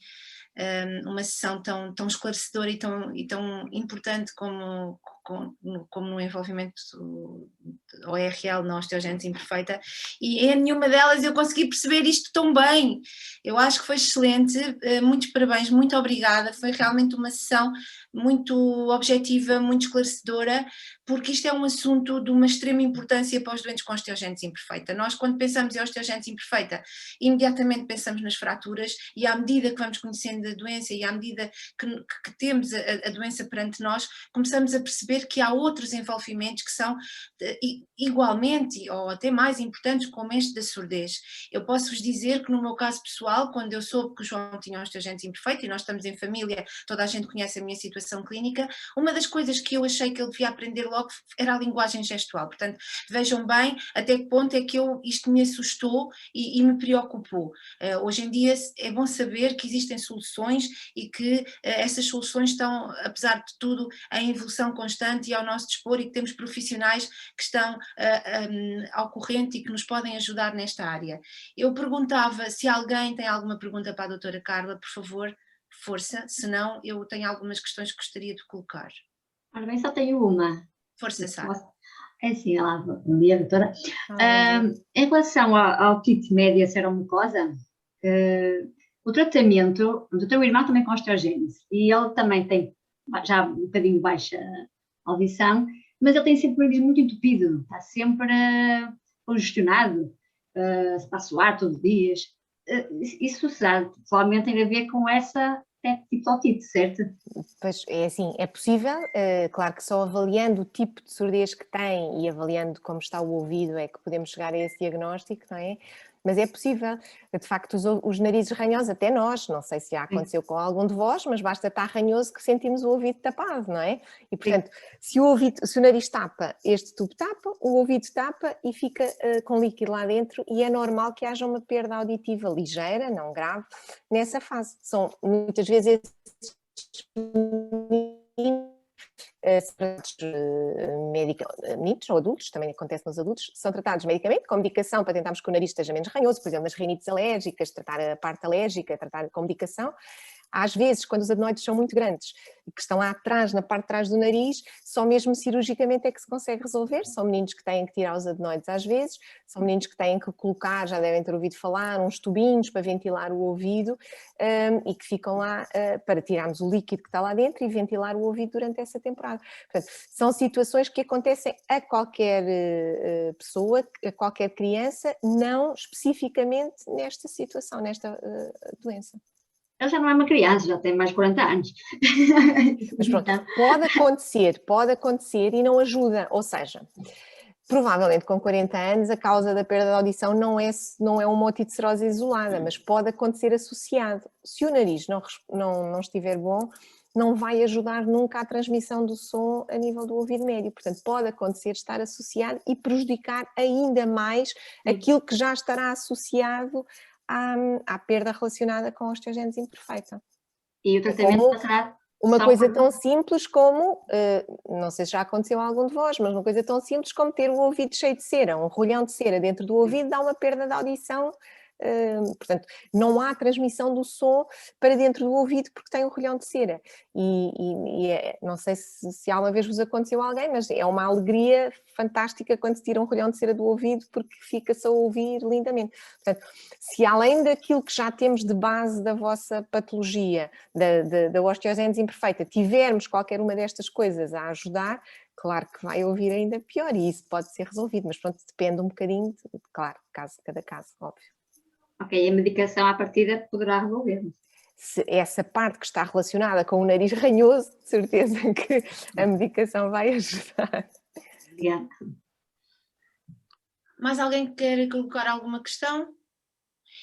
uma sessão tão esclarecedora e tão importante como no envolvimento ORL na osteogênese imperfeita, e em nenhuma delas eu consegui perceber isto tão bem. Eu acho que foi excelente, muitos parabéns, muito obrigada, foi realmente uma sessão muito objetiva, muito esclarecedora, porque isto é um assunto de uma extrema importância para os doentes com osteogênese imperfeita. Nós, quando pensamos em osteogênese imperfeita, imediatamente pensamos nas fraturas, e à medida que vamos conhecendo a doença e à medida que temos a doença perante nós, começamos a perceber que há outros envolvimentos que são igualmente ou até mais importantes, como este da surdez. Eu posso-vos dizer que no meu caso pessoal, quando eu soube que o João tinha osteogênese imperfeita, e nós estamos em família, toda a gente conhece a minha situação clínica, uma das coisas que eu achei que ele devia aprender logo era a linguagem gestual. Portanto, vejam bem até que ponto é que isto me assustou e me preocupou. Hoje em dia é bom saber que existem soluções e que essas soluções estão, apesar de tudo, em evolução constante e ao nosso dispor, e que temos profissionais que estão ao corrente e que nos podem ajudar nesta área. Eu perguntava se alguém tem alguma pergunta para a doutora Carla, por favor, força, senão eu tenho algumas questões que gostaria de colocar. Ora bem, só tenho uma. Força, Sara. É assim, olá, bom dia, doutora. Em relação ao kit média seromucosa, o tratamento, eu tenho um irmão também com osteogênese, e ele também tem já um bocadinho baixa audição, mas ele tem sempre o nariz muito entupido, está sempre congestionado, se passa o ar todos os dias. Isso provavelmente tem a ver com essa tipo de otite, certo? Pois é assim, é possível, claro que só avaliando o tipo de surdez que tem e avaliando como está o ouvido é que podemos chegar a esse diagnóstico, não é? Mas é possível, de facto os narizes ranhosos, até nós, não sei se já aconteceu com algum de vós, mas basta estar ranhoso que sentimos o ouvido tapado, não é? E portanto, se o nariz tapa, este tubo tapa, o ouvido tapa e fica com líquido lá dentro, e é normal que haja uma perda auditiva ligeira, não grave, nessa fase. São muitas vezes meninos ou adultos, também acontece nos adultos, são tratados medicamente com medicação para tentarmos que o nariz esteja menos ranhoso, por exemplo, nas rinites alérgicas, tratar a parte alérgica, tratar com medicação. Às vezes, quando os adenoides são muito grandes e que estão lá atrás, na parte de trás do nariz, só mesmo cirurgicamente é que se consegue resolver. São meninos que têm que tirar os adenoides às vezes, são meninos que têm que colocar, já devem ter ouvido falar, uns tubinhos para ventilar o ouvido e que ficam lá para tirarmos o líquido que está lá dentro e ventilar o ouvido durante essa temporada. Portanto, são situações que acontecem a qualquer pessoa, a qualquer criança, não especificamente nesta situação, nesta doença. Ele já não é uma criança, já tem mais de 40 anos. Mas pronto, pode acontecer e não ajuda, ou seja, provavelmente com 40 anos a causa da perda de audição não é uma otite serosa isolada, mas pode acontecer associado. Se o nariz não estiver bom, não vai ajudar nunca a transmissão do som a nível do ouvido médio, portanto pode acontecer estar associado e prejudicar ainda mais aquilo que já estará associado à perda relacionada com a osteogênese imperfeita. E o tratamento será uma coisa tão simples como, não sei se já aconteceu a algum de vós, mas uma coisa tão simples como ter o ouvido cheio de cera, um rolhão de cera dentro do ouvido dá uma perda de audição. Portanto, não há transmissão do som para dentro do ouvido porque tem um rolhão de cera não sei se alguma vez vos aconteceu a alguém, mas é uma alegria fantástica quando se tira um rolhão de cera do ouvido porque fica-se a ouvir lindamente. Portanto, se além daquilo que já temos de base da vossa patologia, da osteogênese imperfeita, tivermos qualquer uma destas coisas a ajudar, claro que vai ouvir ainda pior e isso pode ser resolvido, mas pronto, depende um bocadinho, claro, cada caso, óbvio. Ok, a medicação à partida poderá resolver. Essa parte que está relacionada com o nariz ranhoso, de certeza que a medicação vai ajudar. Yeah. Mais alguém quer colocar alguma questão?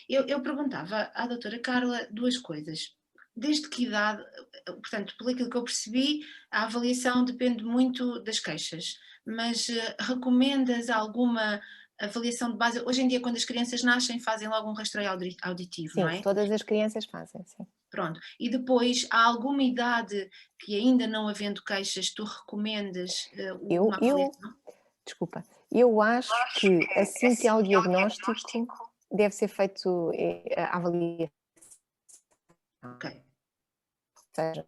Eu perguntava à doutora Carla duas coisas. desde que idade, portanto, pelo aquilo que eu percebi, a avaliação depende muito das queixas, mas recomendas alguma avaliação de base? Hoje em dia, quando as crianças nascem, fazem logo um rastreio auditivo, não Sim, é? todas as crianças fazem, sim. Pronto. E depois, há alguma idade que ainda não havendo queixas, tu recomendas uma avaliação? Desculpa, eu acho que assim que há o diagnóstico, deve ser feito a avaliação. Ok. Ou seja,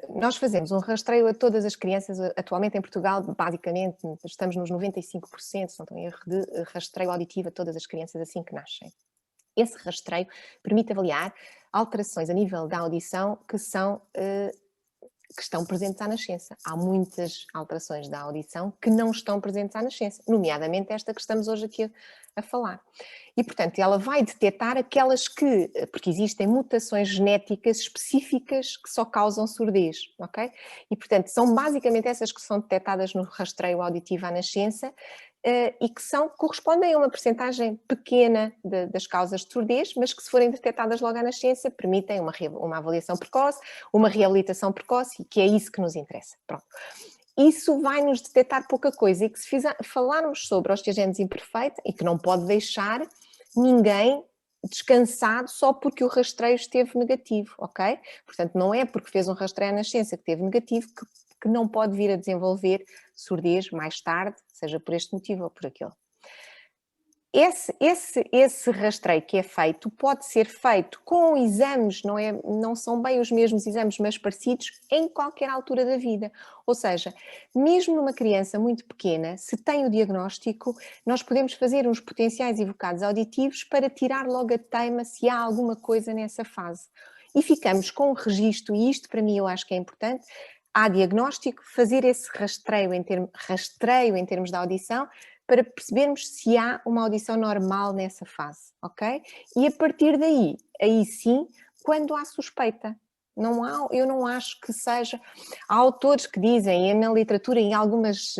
nós fazemos um rastreio a todas as crianças, atualmente em Portugal, basicamente, estamos nos 95%, se não estou em erro, de rastreio auditivo a todas as crianças assim que nascem. Esse rastreio permite avaliar alterações a nível da audição que estão presentes à nascença. Há muitas alterações da audição que não estão presentes à nascença, nomeadamente esta que estamos hoje aqui a falar. E, portanto, ela vai detectar aquelas porque existem mutações genéticas específicas que só causam surdez, ok? E, portanto, são basicamente essas que são detectadas no rastreio auditivo à nascença e que correspondem a uma percentagem pequena das causas de surdez, mas que se forem detectadas logo à nascença, permitem uma avaliação precoce, uma reabilitação precoce, que é isso que nos interessa. Pronto. Isso vai nos detectar pouca coisa e que se falarmos sobre a osteogénese imperfeita e que não pode deixar ninguém descansado só porque o rastreio esteve negativo, ok? Portanto, não é porque fez um rastreio à nascença que teve negativo que não pode vir a desenvolver surdez mais tarde, seja por este motivo ou por aquele. Esse rastreio que é feito pode ser feito com exames, não são bem os mesmos exames, mas parecidos em qualquer altura da vida. Ou seja, mesmo numa criança muito pequena, se tem o diagnóstico, nós podemos fazer uns potenciais evocados auditivos para tirar logo a teima se há alguma coisa nessa fase. E ficamos com um registro, e isto para mim eu acho que é importante, há diagnóstico, fazer esse rastreio em termos de audição, para percebermos se há uma audição normal nessa fase, ok? E a partir daí, aí sim, quando há suspeita. Eu não acho que seja... Há autores que dizem, na literatura, em algumas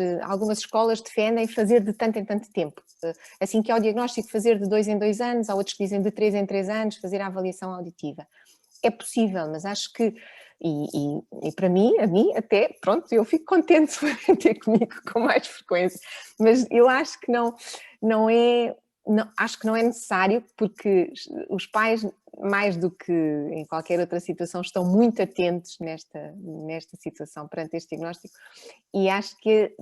escolas defendem fazer de tanto em tanto tempo. Assim que há o diagnóstico, fazer de 2 em 2 anos, há outros que dizem de 3 em 3 anos, fazer a avaliação auditiva. É possível, mas acho que, e para mim, até, pronto, eu fico contente de ter comigo com mais frequência, mas eu acho que acho que não é necessário, porque os pais, mais do que em qualquer outra situação, estão muito atentos nesta situação, perante este diagnóstico, e acho que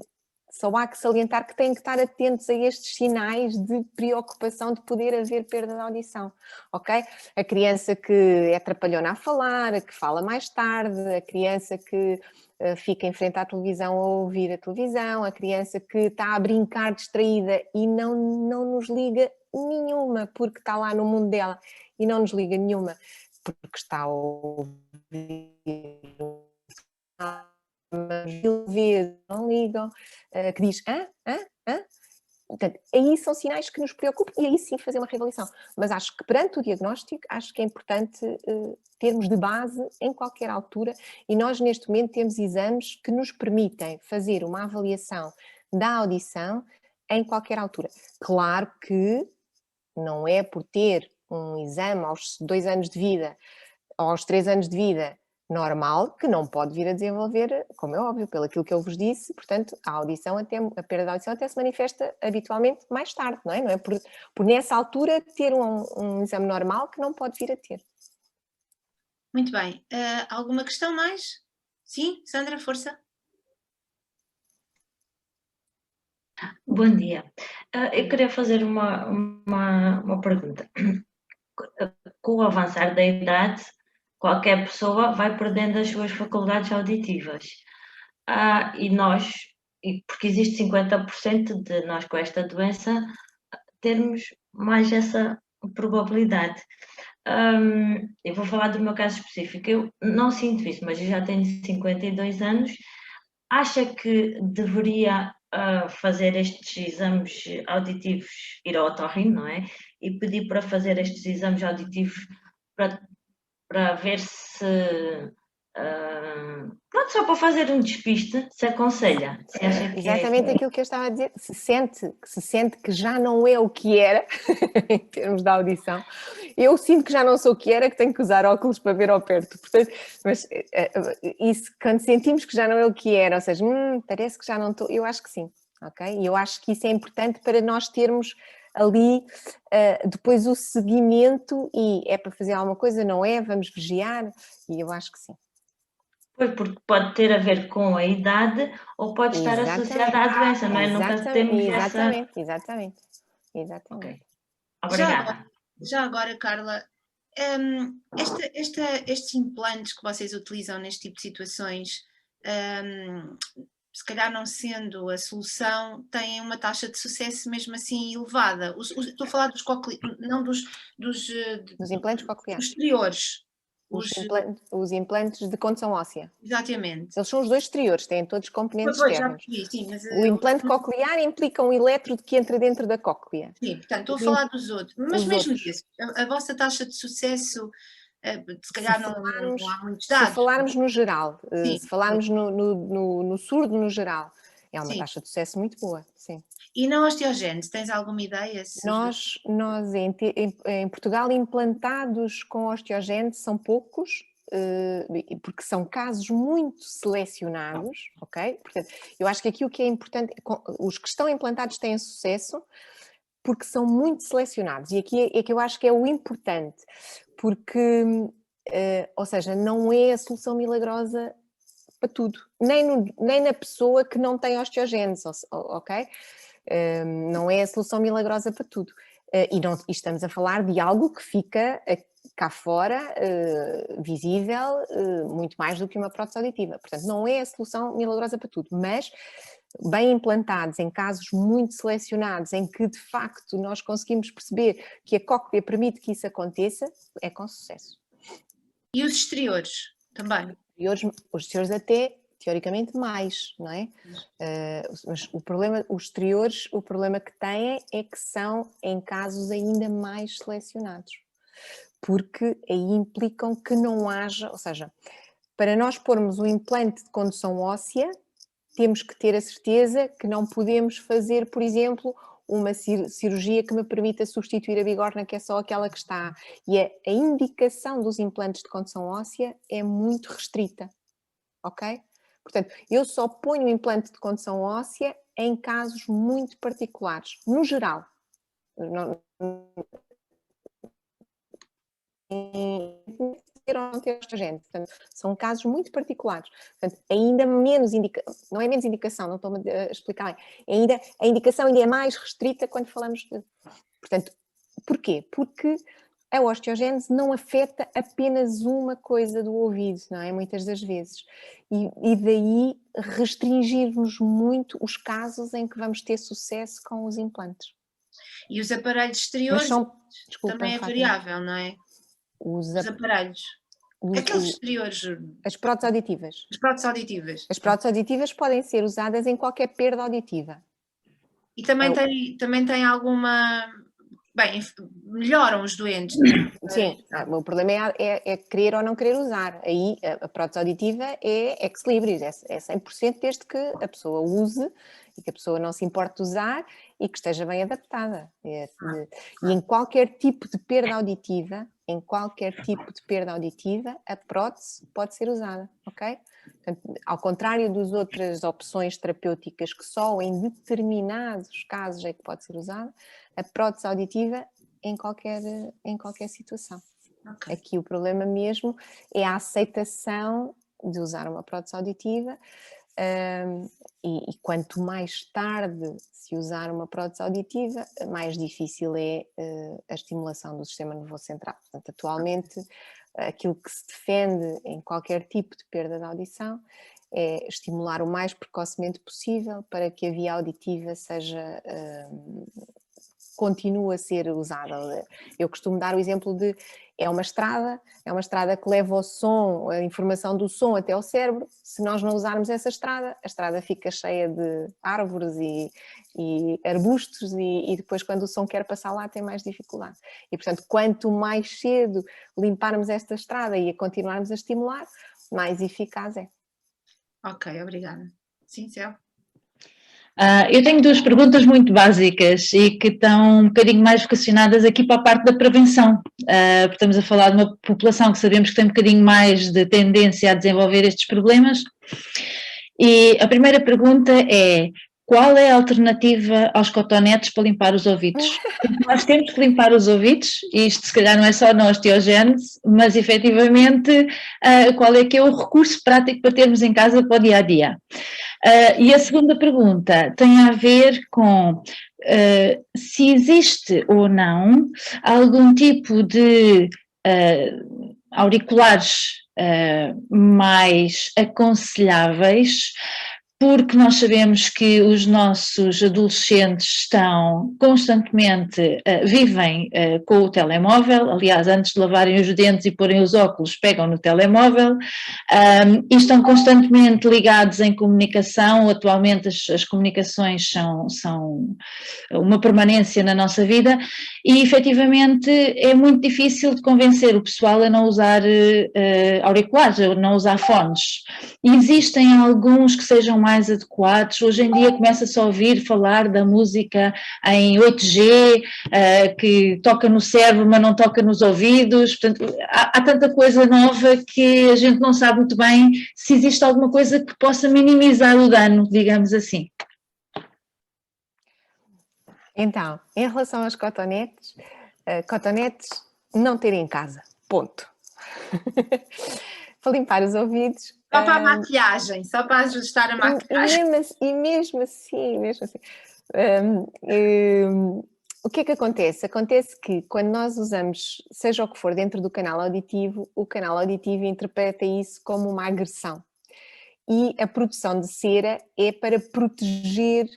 só há que salientar que têm que estar atentos a estes sinais de preocupação de poder haver perda de audição, ok? A criança que é trapalhona a falar, a que fala mais tarde, a criança que fica em frente à televisão a ouvir a televisão, a criança que está a brincar distraída e não nos liga nenhuma, porque está lá no mundo dela e não nos liga nenhuma, porque está a ouvir mil vezes, não ligam, que diz Portanto, aí são sinais que nos preocupam e aí sim fazer uma reavaliação. Mas acho que perante o diagnóstico, acho que é importante termos de base em qualquer altura e nós neste momento temos exames que nos permitem fazer uma avaliação da audição em qualquer altura. Claro que não é por ter um exame aos 2 anos de vida, aos 3 anos de vida, normal, que não pode vir a desenvolver, como é óbvio, pelo aquilo que eu vos disse, portanto, a perda da audição até se manifesta habitualmente mais tarde, não é? Não é por nessa altura ter um exame normal que não pode vir a ter. Muito bem. Alguma questão mais? Sim, Sandra, força. Bom dia. Eu queria fazer uma pergunta. Com o avançar da idade, qualquer pessoa vai perdendo as suas faculdades auditivas. Porque existe 50% de nós com esta doença termos mais essa probabilidade. Eu vou falar do meu caso específico. Eu não sinto isso, mas eu já tenho 52 anos. Acha que deveria fazer estes exames auditivos, ir ao otorrino, não é? E pedir para fazer estes exames auditivos para ver se Pronto, só para fazer um despiste, se aconselha. Se acha que Exatamente aquilo que eu estava a dizer, se sente que já não é o que era, em termos de audição. Eu sinto que já não sou o que era, que tenho que usar óculos para ver ao perto. Portanto, mas isso, quando sentimos que já não é o que era, ou seja, parece que já não estou, eu acho que sim, ok? E eu acho que isso é importante para nós termos ali depois o seguimento e é para fazer alguma coisa, não é? Vamos vigiar, e eu acho que sim. Pois, porque pode ter a ver com a idade ou pode estar associada à doença, não é? Nunca temos essa... Exatamente. Ok. Obrigada. Já agora, Carla, estes implantes que vocês utilizam neste tipo de situações, se calhar não sendo a solução, têm uma taxa de sucesso mesmo assim elevada. Estou a falar dos não dos implantes cocleares. Exteriores. Os implantes de condução óssea. Exatamente. Eles são os dois exteriores, têm todos componentes externos. Sim, mas o implante coclear implica um elétrodo que entra dentro da cóclea. Sim, portanto, estou a falar dos outros. Mas mesmo disso, a vossa taxa de sucesso, se calhar não há muitos dados. Se falarmos no geral, se falarmos no surdo no geral, é uma taxa de sucesso muito boa, sim. E na osteogénese, tens alguma ideia? Nós em Portugal, implantados com osteogénese são poucos, porque são casos muito selecionados, ok? Portanto, eu acho que aquilo que é importante, os que estão implantados têm sucesso porque são muito selecionados, e aqui é que eu acho que é o importante, porque, ou seja, não é a solução milagrosa para tudo, nem na pessoa que não tem osteogénese, ok? Não é a solução milagrosa para tudo. E estamos a falar de algo que fica cá fora, visível, muito mais do que uma prótese auditiva. Portanto, não é a solução milagrosa para tudo, mas bem implantados, em casos muito selecionados, em que de facto nós conseguimos perceber que a cóclea permite que isso aconteça, é com sucesso. E os exteriores também? Os exteriores até teoricamente mais, não é? Mas o problema, os exteriores, o problema que têm é que são em casos ainda mais selecionados, porque aí implicam que não haja, ou seja, para nós pormos um implante de condução óssea, temos que ter a certeza que não podemos fazer, por exemplo, uma cirurgia que me permita substituir a bigorna, que é só aquela que está. E a indicação dos implantes de condução óssea é muito restrita, ok? Portanto, eu só ponho o implante de condução óssea em casos muito particulares, no geral. Portanto, são casos muito particulares. Portanto, ainda menos não é menos indicação, não estou a explicar bem. A indicação ainda é mais restrita quando falamos de... Portanto, porquê? Porque a osteogénese não afeta apenas uma coisa do ouvido, não é? Muitas das vezes. E daí restringirmos muito os casos em que vamos ter sucesso com os implantes. E os aparelhos exteriores também é variável, não é? Os aparelhos. Aqueles exteriores. As próteses auditivas. As próteses auditivas. As próteses auditivas podem ser usadas em qualquer perda auditiva. E também tem alguma... Bem, melhoram os doentes. Sim, o problema é querer ou não querer usar. Aí a prótese auditiva é ex libris, é 100% desde que a pessoa use e que a pessoa não se importe de usar e que esteja bem adaptada. E em qualquer tipo de perda auditiva, a prótese pode ser usada, ok? Portanto, ao contrário das outras opções terapêuticas que só em determinados casos é que pode ser usada, a prótese auditiva em qualquer situação. Okay. Aqui o problema mesmo é a aceitação de usar uma prótese auditiva e quanto mais tarde se usar uma prótese auditiva, mais difícil é a estimulação do sistema nervoso central. Portanto, atualmente aquilo que se defende em qualquer tipo de perda de audição é estimular o mais precocemente possível para que a via auditiva continue a ser usada. Eu costumo dar o exemplo de é uma estrada que leva o som, a informação do som até ao cérebro. Se nós não usarmos essa estrada, a estrada fica cheia de árvores e arbustos e depois quando o som quer passar lá tem mais dificuldade. E portanto, quanto mais cedo limparmos esta estrada e a continuarmos a estimular, mais eficaz é. Ok, obrigada. Sim, Céu. Eu tenho duas perguntas muito básicas e que estão um bocadinho mais vocacionadas aqui para a parte da prevenção. Porque estamos a falar de uma população que sabemos que tem um bocadinho mais de tendência a desenvolver estes problemas. E a primeira pergunta é: qual é a alternativa aos cotonetes para limpar os ouvidos? Nós temos que limpar os ouvidos, e isto se calhar não é só na osteogénese, mas efetivamente qual é que é o recurso prático para termos em casa para o dia-a-dia? E a segunda pergunta tem a ver com se existe ou não algum tipo de auriculares mais aconselháveis, porque nós sabemos que os nossos adolescentes estão constantemente, vivem com o telemóvel, aliás, antes de lavarem os dentes e porem os óculos, pegam no telemóvel, e estão constantemente ligados em comunicação. Atualmente as comunicações são uma permanência na nossa vida e efetivamente é muito difícil de convencer o pessoal a não usar auriculares, a não usar fones. E existem alguns que sejam mais adequados. Hoje em dia começa-se a ouvir falar da música em 8G, que toca no cérebro mas não toca nos ouvidos. Portanto, há tanta coisa nova que a gente não sabe muito bem se existe alguma coisa que possa minimizar o dano, digamos assim. Então, em relação aos cotonetes, não ter em casa, ponto. Para limpar os ouvidos. Só para a maquilhagem, só para ajustar a maquilhagem. E mesmo assim, o que é que acontece? Acontece que quando nós usamos, seja o que for, dentro do canal auditivo, o canal auditivo interpreta isso como uma agressão. E a produção de cera é para proteger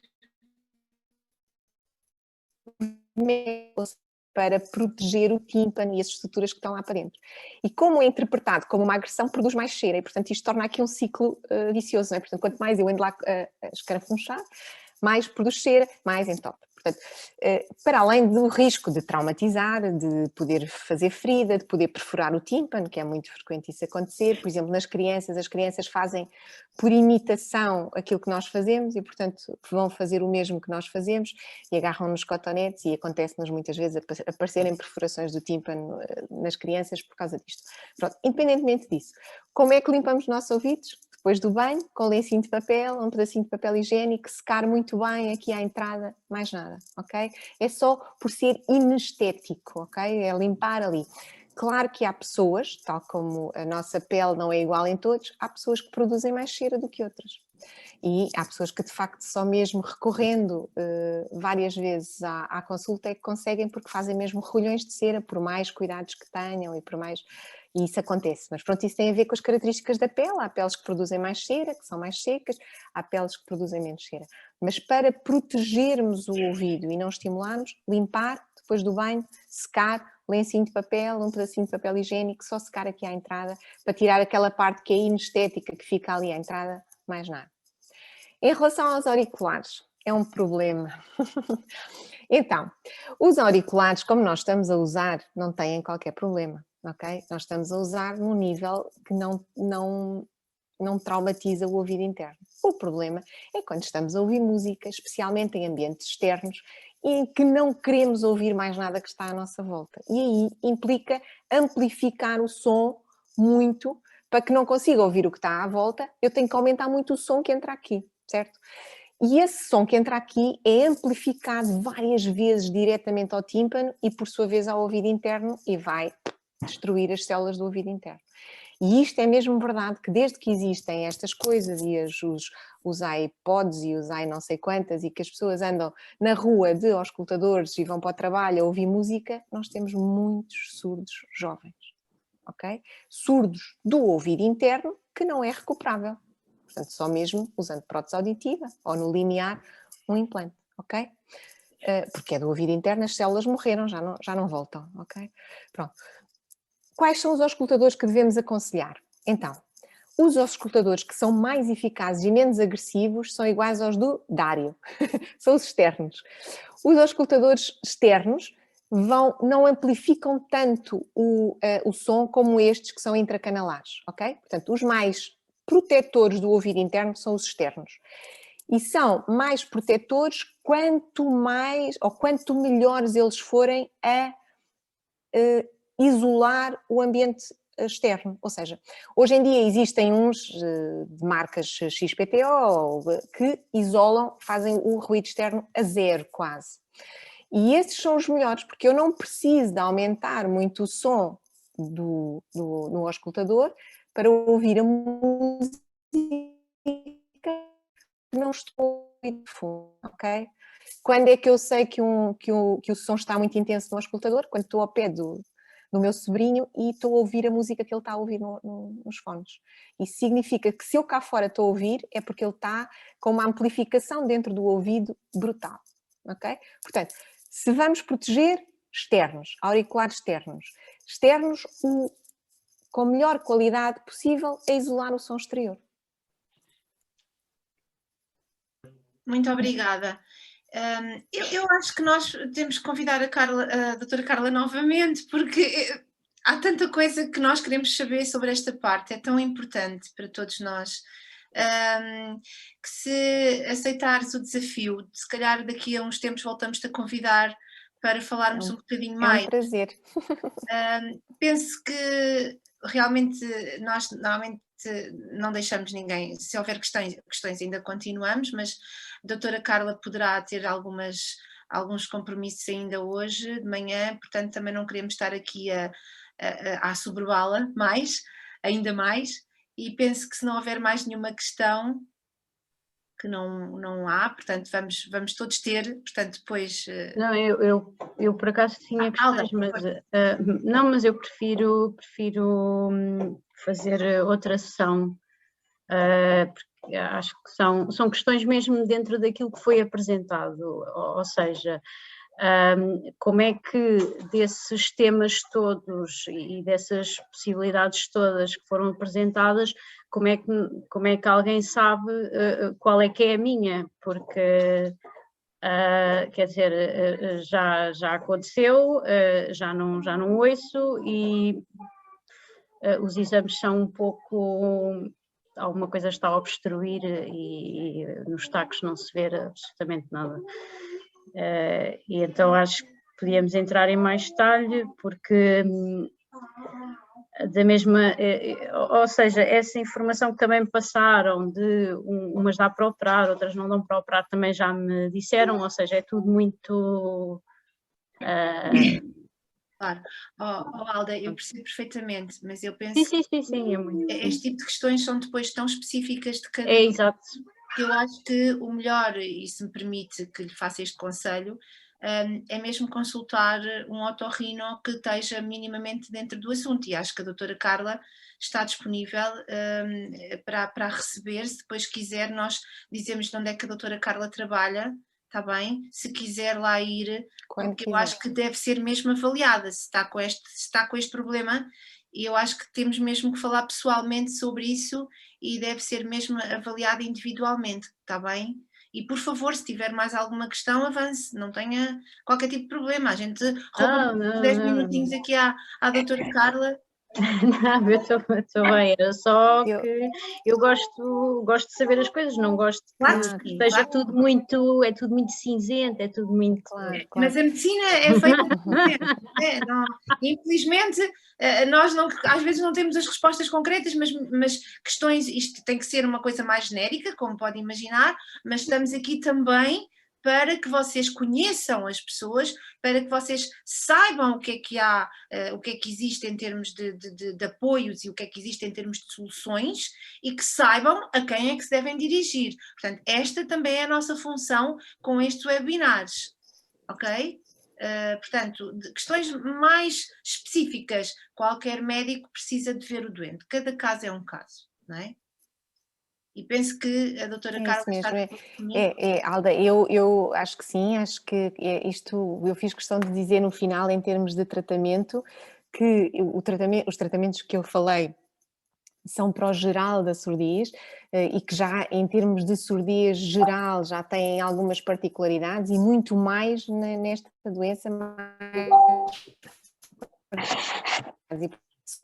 o tímpano e as estruturas que estão lá para dentro. E como é interpretado como uma agressão, produz mais cera e, portanto, isto torna aqui um ciclo vicioso, não é? Portanto, quanto mais eu ando lá a escarafunchar, mais produz cera, mais entope. Portanto, para além do risco de traumatizar, de poder fazer ferida, de poder perfurar o tímpano, que é muito frequente isso acontecer, por exemplo, nas crianças, as crianças fazem por imitação aquilo que nós fazemos e, portanto, vão fazer o mesmo que nós fazemos e agarram nos cotonetes e acontece-nos muitas vezes aparecerem perfurações do tímpano nas crianças por causa disto. Pronto, independentemente disso, como é que limpamos os nossos ouvidos? Depois do banho, com lencinho de papel, um pedacinho de papel higiênico, secar muito bem aqui à entrada, mais nada, ok? É só por ser inestético, ok? É limpar ali. Claro que há pessoas, tal como a nossa pele não é igual em todos, há pessoas que produzem mais cera do que outras. E há pessoas que de facto só mesmo recorrendo várias vezes à consulta é que conseguem, porque fazem mesmo rolhões de cera, por mais cuidados que tenham e por mais... E isso acontece, mas pronto, isso tem a ver com as características da pele. Há peles que produzem mais cera, que são mais secas, há peles que produzem menos cera. Mas para protegermos o ouvido e não estimularmos, limpar, depois do banho, secar, lencinho de papel, um pedacinho de papel higiênico, só secar aqui à entrada, para tirar aquela parte que é inestética, que fica ali à entrada, mais nada. Em relação aos auriculares, é um problema. Então, os auriculares, como nós estamos a usar, não têm qualquer problema. Okay? Nós estamos a usar num nível que não traumatiza o ouvido interno. O problema é quando estamos a ouvir música, especialmente em ambientes externos, em que não queremos ouvir mais nada que está à nossa volta. E aí implica amplificar o som muito, para que não consiga ouvir o que está à volta, eu tenho que aumentar muito o som que entra aqui, certo? E esse som que entra aqui é amplificado várias vezes diretamente ao tímpano e, por sua vez, ao ouvido interno e vai destruir as células do ouvido interno. E isto é mesmo verdade, que desde que existem estas coisas e os iPods e os não sei quantas, e que as pessoas andam na rua de auscultadores e vão para o trabalho a ouvir música, nós temos muitos surdos jovens, ok? Surdos do ouvido interno que não é recuperável. Portanto, só mesmo usando prótese auditiva ou no limiar um implante, ok? Porque é do ouvido interno, as células morreram, já não voltam, ok? Pronto. Quais são os auscultadores que devemos aconselhar? Então, os auscultadores que são mais eficazes e menos agressivos são iguais aos do Dário, são os externos. Os auscultadores externos não amplificam tanto o som como estes que são intracanalares, ok? Portanto, os mais protetores do ouvido interno são os externos. E são mais protetores quanto mais, ou quanto melhores eles forem a isolar o ambiente externo. Ou seja, hoje em dia existem uns de marcas XPTO que isolam, fazem o ruído externo a zero quase. E esses são os melhores, porque eu não preciso de aumentar muito o som no auscultador para ouvir a música que não estou a ouvir de fundo, ok? Quando é que eu sei que o som está muito intenso no auscultador? Quando estou ao pé do meu sobrinho e estou a ouvir a música que ele está a ouvir nos fones. Isso significa que se eu cá fora estou a ouvir, é porque ele está com uma amplificação dentro do ouvido brutal, ok? Portanto, se vamos proteger externos, auriculares externos com a melhor qualidade possível é isolar o som exterior. Muito obrigada. Eu acho que nós temos que convidar a doutora Carla novamente, porque há tanta coisa que nós queremos saber sobre esta parte, é tão importante para todos nós, que se aceitares o desafio, se calhar daqui a uns tempos voltamos-te a convidar para falarmos um bocadinho mais. É um prazer. Penso que realmente nós normalmente não deixamos ninguém, se houver questões ainda continuamos, mas a doutora Carla poderá ter alguns compromissos ainda hoje de manhã, portanto também não queremos estar aqui a assoberbá-la ainda mais, e penso que se não houver mais nenhuma questão, que não há, portanto vamos todos ter, portanto depois... Não, eu por acaso tinha questões, mas eu prefiro fazer outra sessão, porque acho que são questões mesmo dentro daquilo que foi apresentado, ou seja, como é que desses temas todos e dessas possibilidades todas que foram apresentadas, como é que alguém sabe qual é que é a minha, porque quer dizer, já aconteceu, já não ouço e os exames são um pouco, alguma coisa está a obstruir e nos tacos não se vê absolutamente nada. E então acho que podíamos entrar em mais detalhe, porque da mesma, ou seja, essa informação que também me passaram de umas dá para operar, outras não dão para operar, também já me disseram, ou seja, é tudo muito... Claro, Alda, eu percebo perfeitamente, mas eu penso sim, é muito... que este tipo de questões são depois tão específicas de cada... É, exato. Eu acho que o melhor, e se me permite que lhe faça este conselho, é mesmo consultar um otorrino que esteja minimamente dentro do assunto, e acho que a doutora Carla está disponível para receber. Se depois quiser nós dizemos de onde é que a doutora Carla trabalha, está bem? Se quiser lá ir, porque eu acho que deve ser mesmo avaliada, se está com este problema, e eu acho que temos mesmo que falar pessoalmente sobre isso e deve ser mesmo avaliada individualmente, está bem? E por favor, se tiver mais alguma questão, avance, não tenha qualquer tipo de problema. A gente rouba 10 minutinhos aqui à doutora Carla. Não, eu estou bem, era só que eu gosto de saber as coisas, não gosto que esteja tudo muito cinzento, é tudo muito... Claro. Mas a medicina é feita de infelizmente, nós às vezes não temos as respostas concretas, mas questões, isto tem que ser uma coisa mais genérica, como pode imaginar, mas estamos aqui também para que vocês conheçam as pessoas, para que vocês saibam o que é que há, o que é que existe em termos de apoios e o que é que existe em termos de soluções, e que saibam a quem é que se devem dirigir. Portanto, esta também é a nossa função com estes webinars, ok? Portanto, de questões mais específicas, qualquer médico precisa de ver o doente, cada caso é um caso, não é? E penso que a doutora Carla está... Alda, eu acho que sim, acho que isto eu fiz questão de dizer no final, em termos de tratamento, que os tratamentos que eu falei são para o geral da surdez e que já em termos de surdez geral já têm algumas particularidades e muito mais nesta doença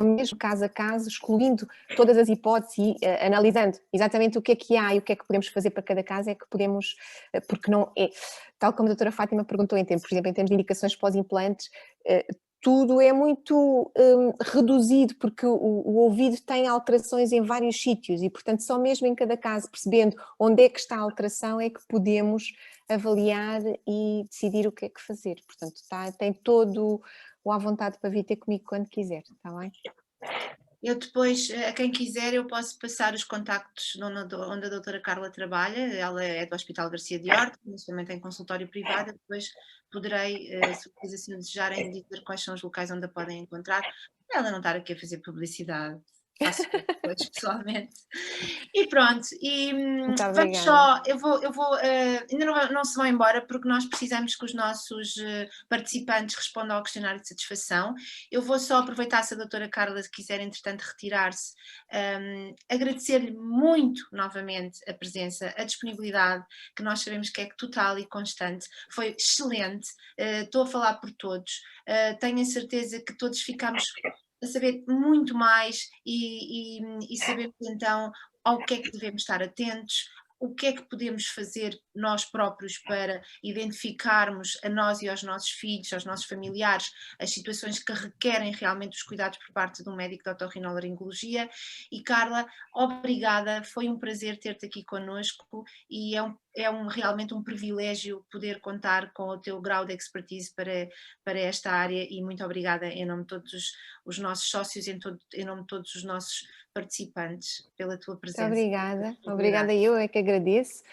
mesmo caso a caso, excluindo todas as hipóteses e analisando exatamente o que há e o que é que podemos fazer para cada caso, é que podemos, porque não é, tal como a doutora Fátima perguntou, por exemplo, em termos de indicações pós-implantes, tudo é muito reduzido, porque o ouvido tem alterações em vários sítios e, portanto, só mesmo em cada caso, percebendo onde é que está a alteração, é que podemos avaliar e decidir o que é que fazer. Portanto, tem todo o à vontade para vir ter comigo quando quiser, está bem? Eu depois, a quem quiser, eu posso passar os contactos onde a doutora Carla trabalha. Ela é do Hospital Garcia de Horta, mas também tem consultório privado. Depois poderei, se vocês assim o desejarem, dizer quais são os locais onde a podem encontrar. Ela não estar aqui a fazer publicidade, faço depois pessoalmente. E pronto, e vamos só, eu vou ainda não se vão embora porque nós precisamos que os nossos participantes respondam ao questionário de satisfação. Eu vou só aproveitar, se a doutora Carla quiser entretanto retirar-se, agradecer-lhe muito novamente a presença, a disponibilidade, que nós sabemos que é total e constante, foi excelente, estou a falar por todos, tenho a certeza que todos ficamos a saber muito mais e sabemos então ao que é que devemos estar atentos, o que é que podemos fazer nós próprios para identificarmos a nós e aos nossos filhos, aos nossos familiares, as situações que requerem realmente os cuidados por parte de um médico de otorrinolaringologia. E Carla, obrigada, foi um prazer ter-te aqui connosco e realmente um privilégio poder contar com o teu grau de expertise para esta área e muito obrigada em nome de todos os nossos sócios, em nome de todos os nossos participantes pela tua presença. Muito obrigada, eu é que agradeço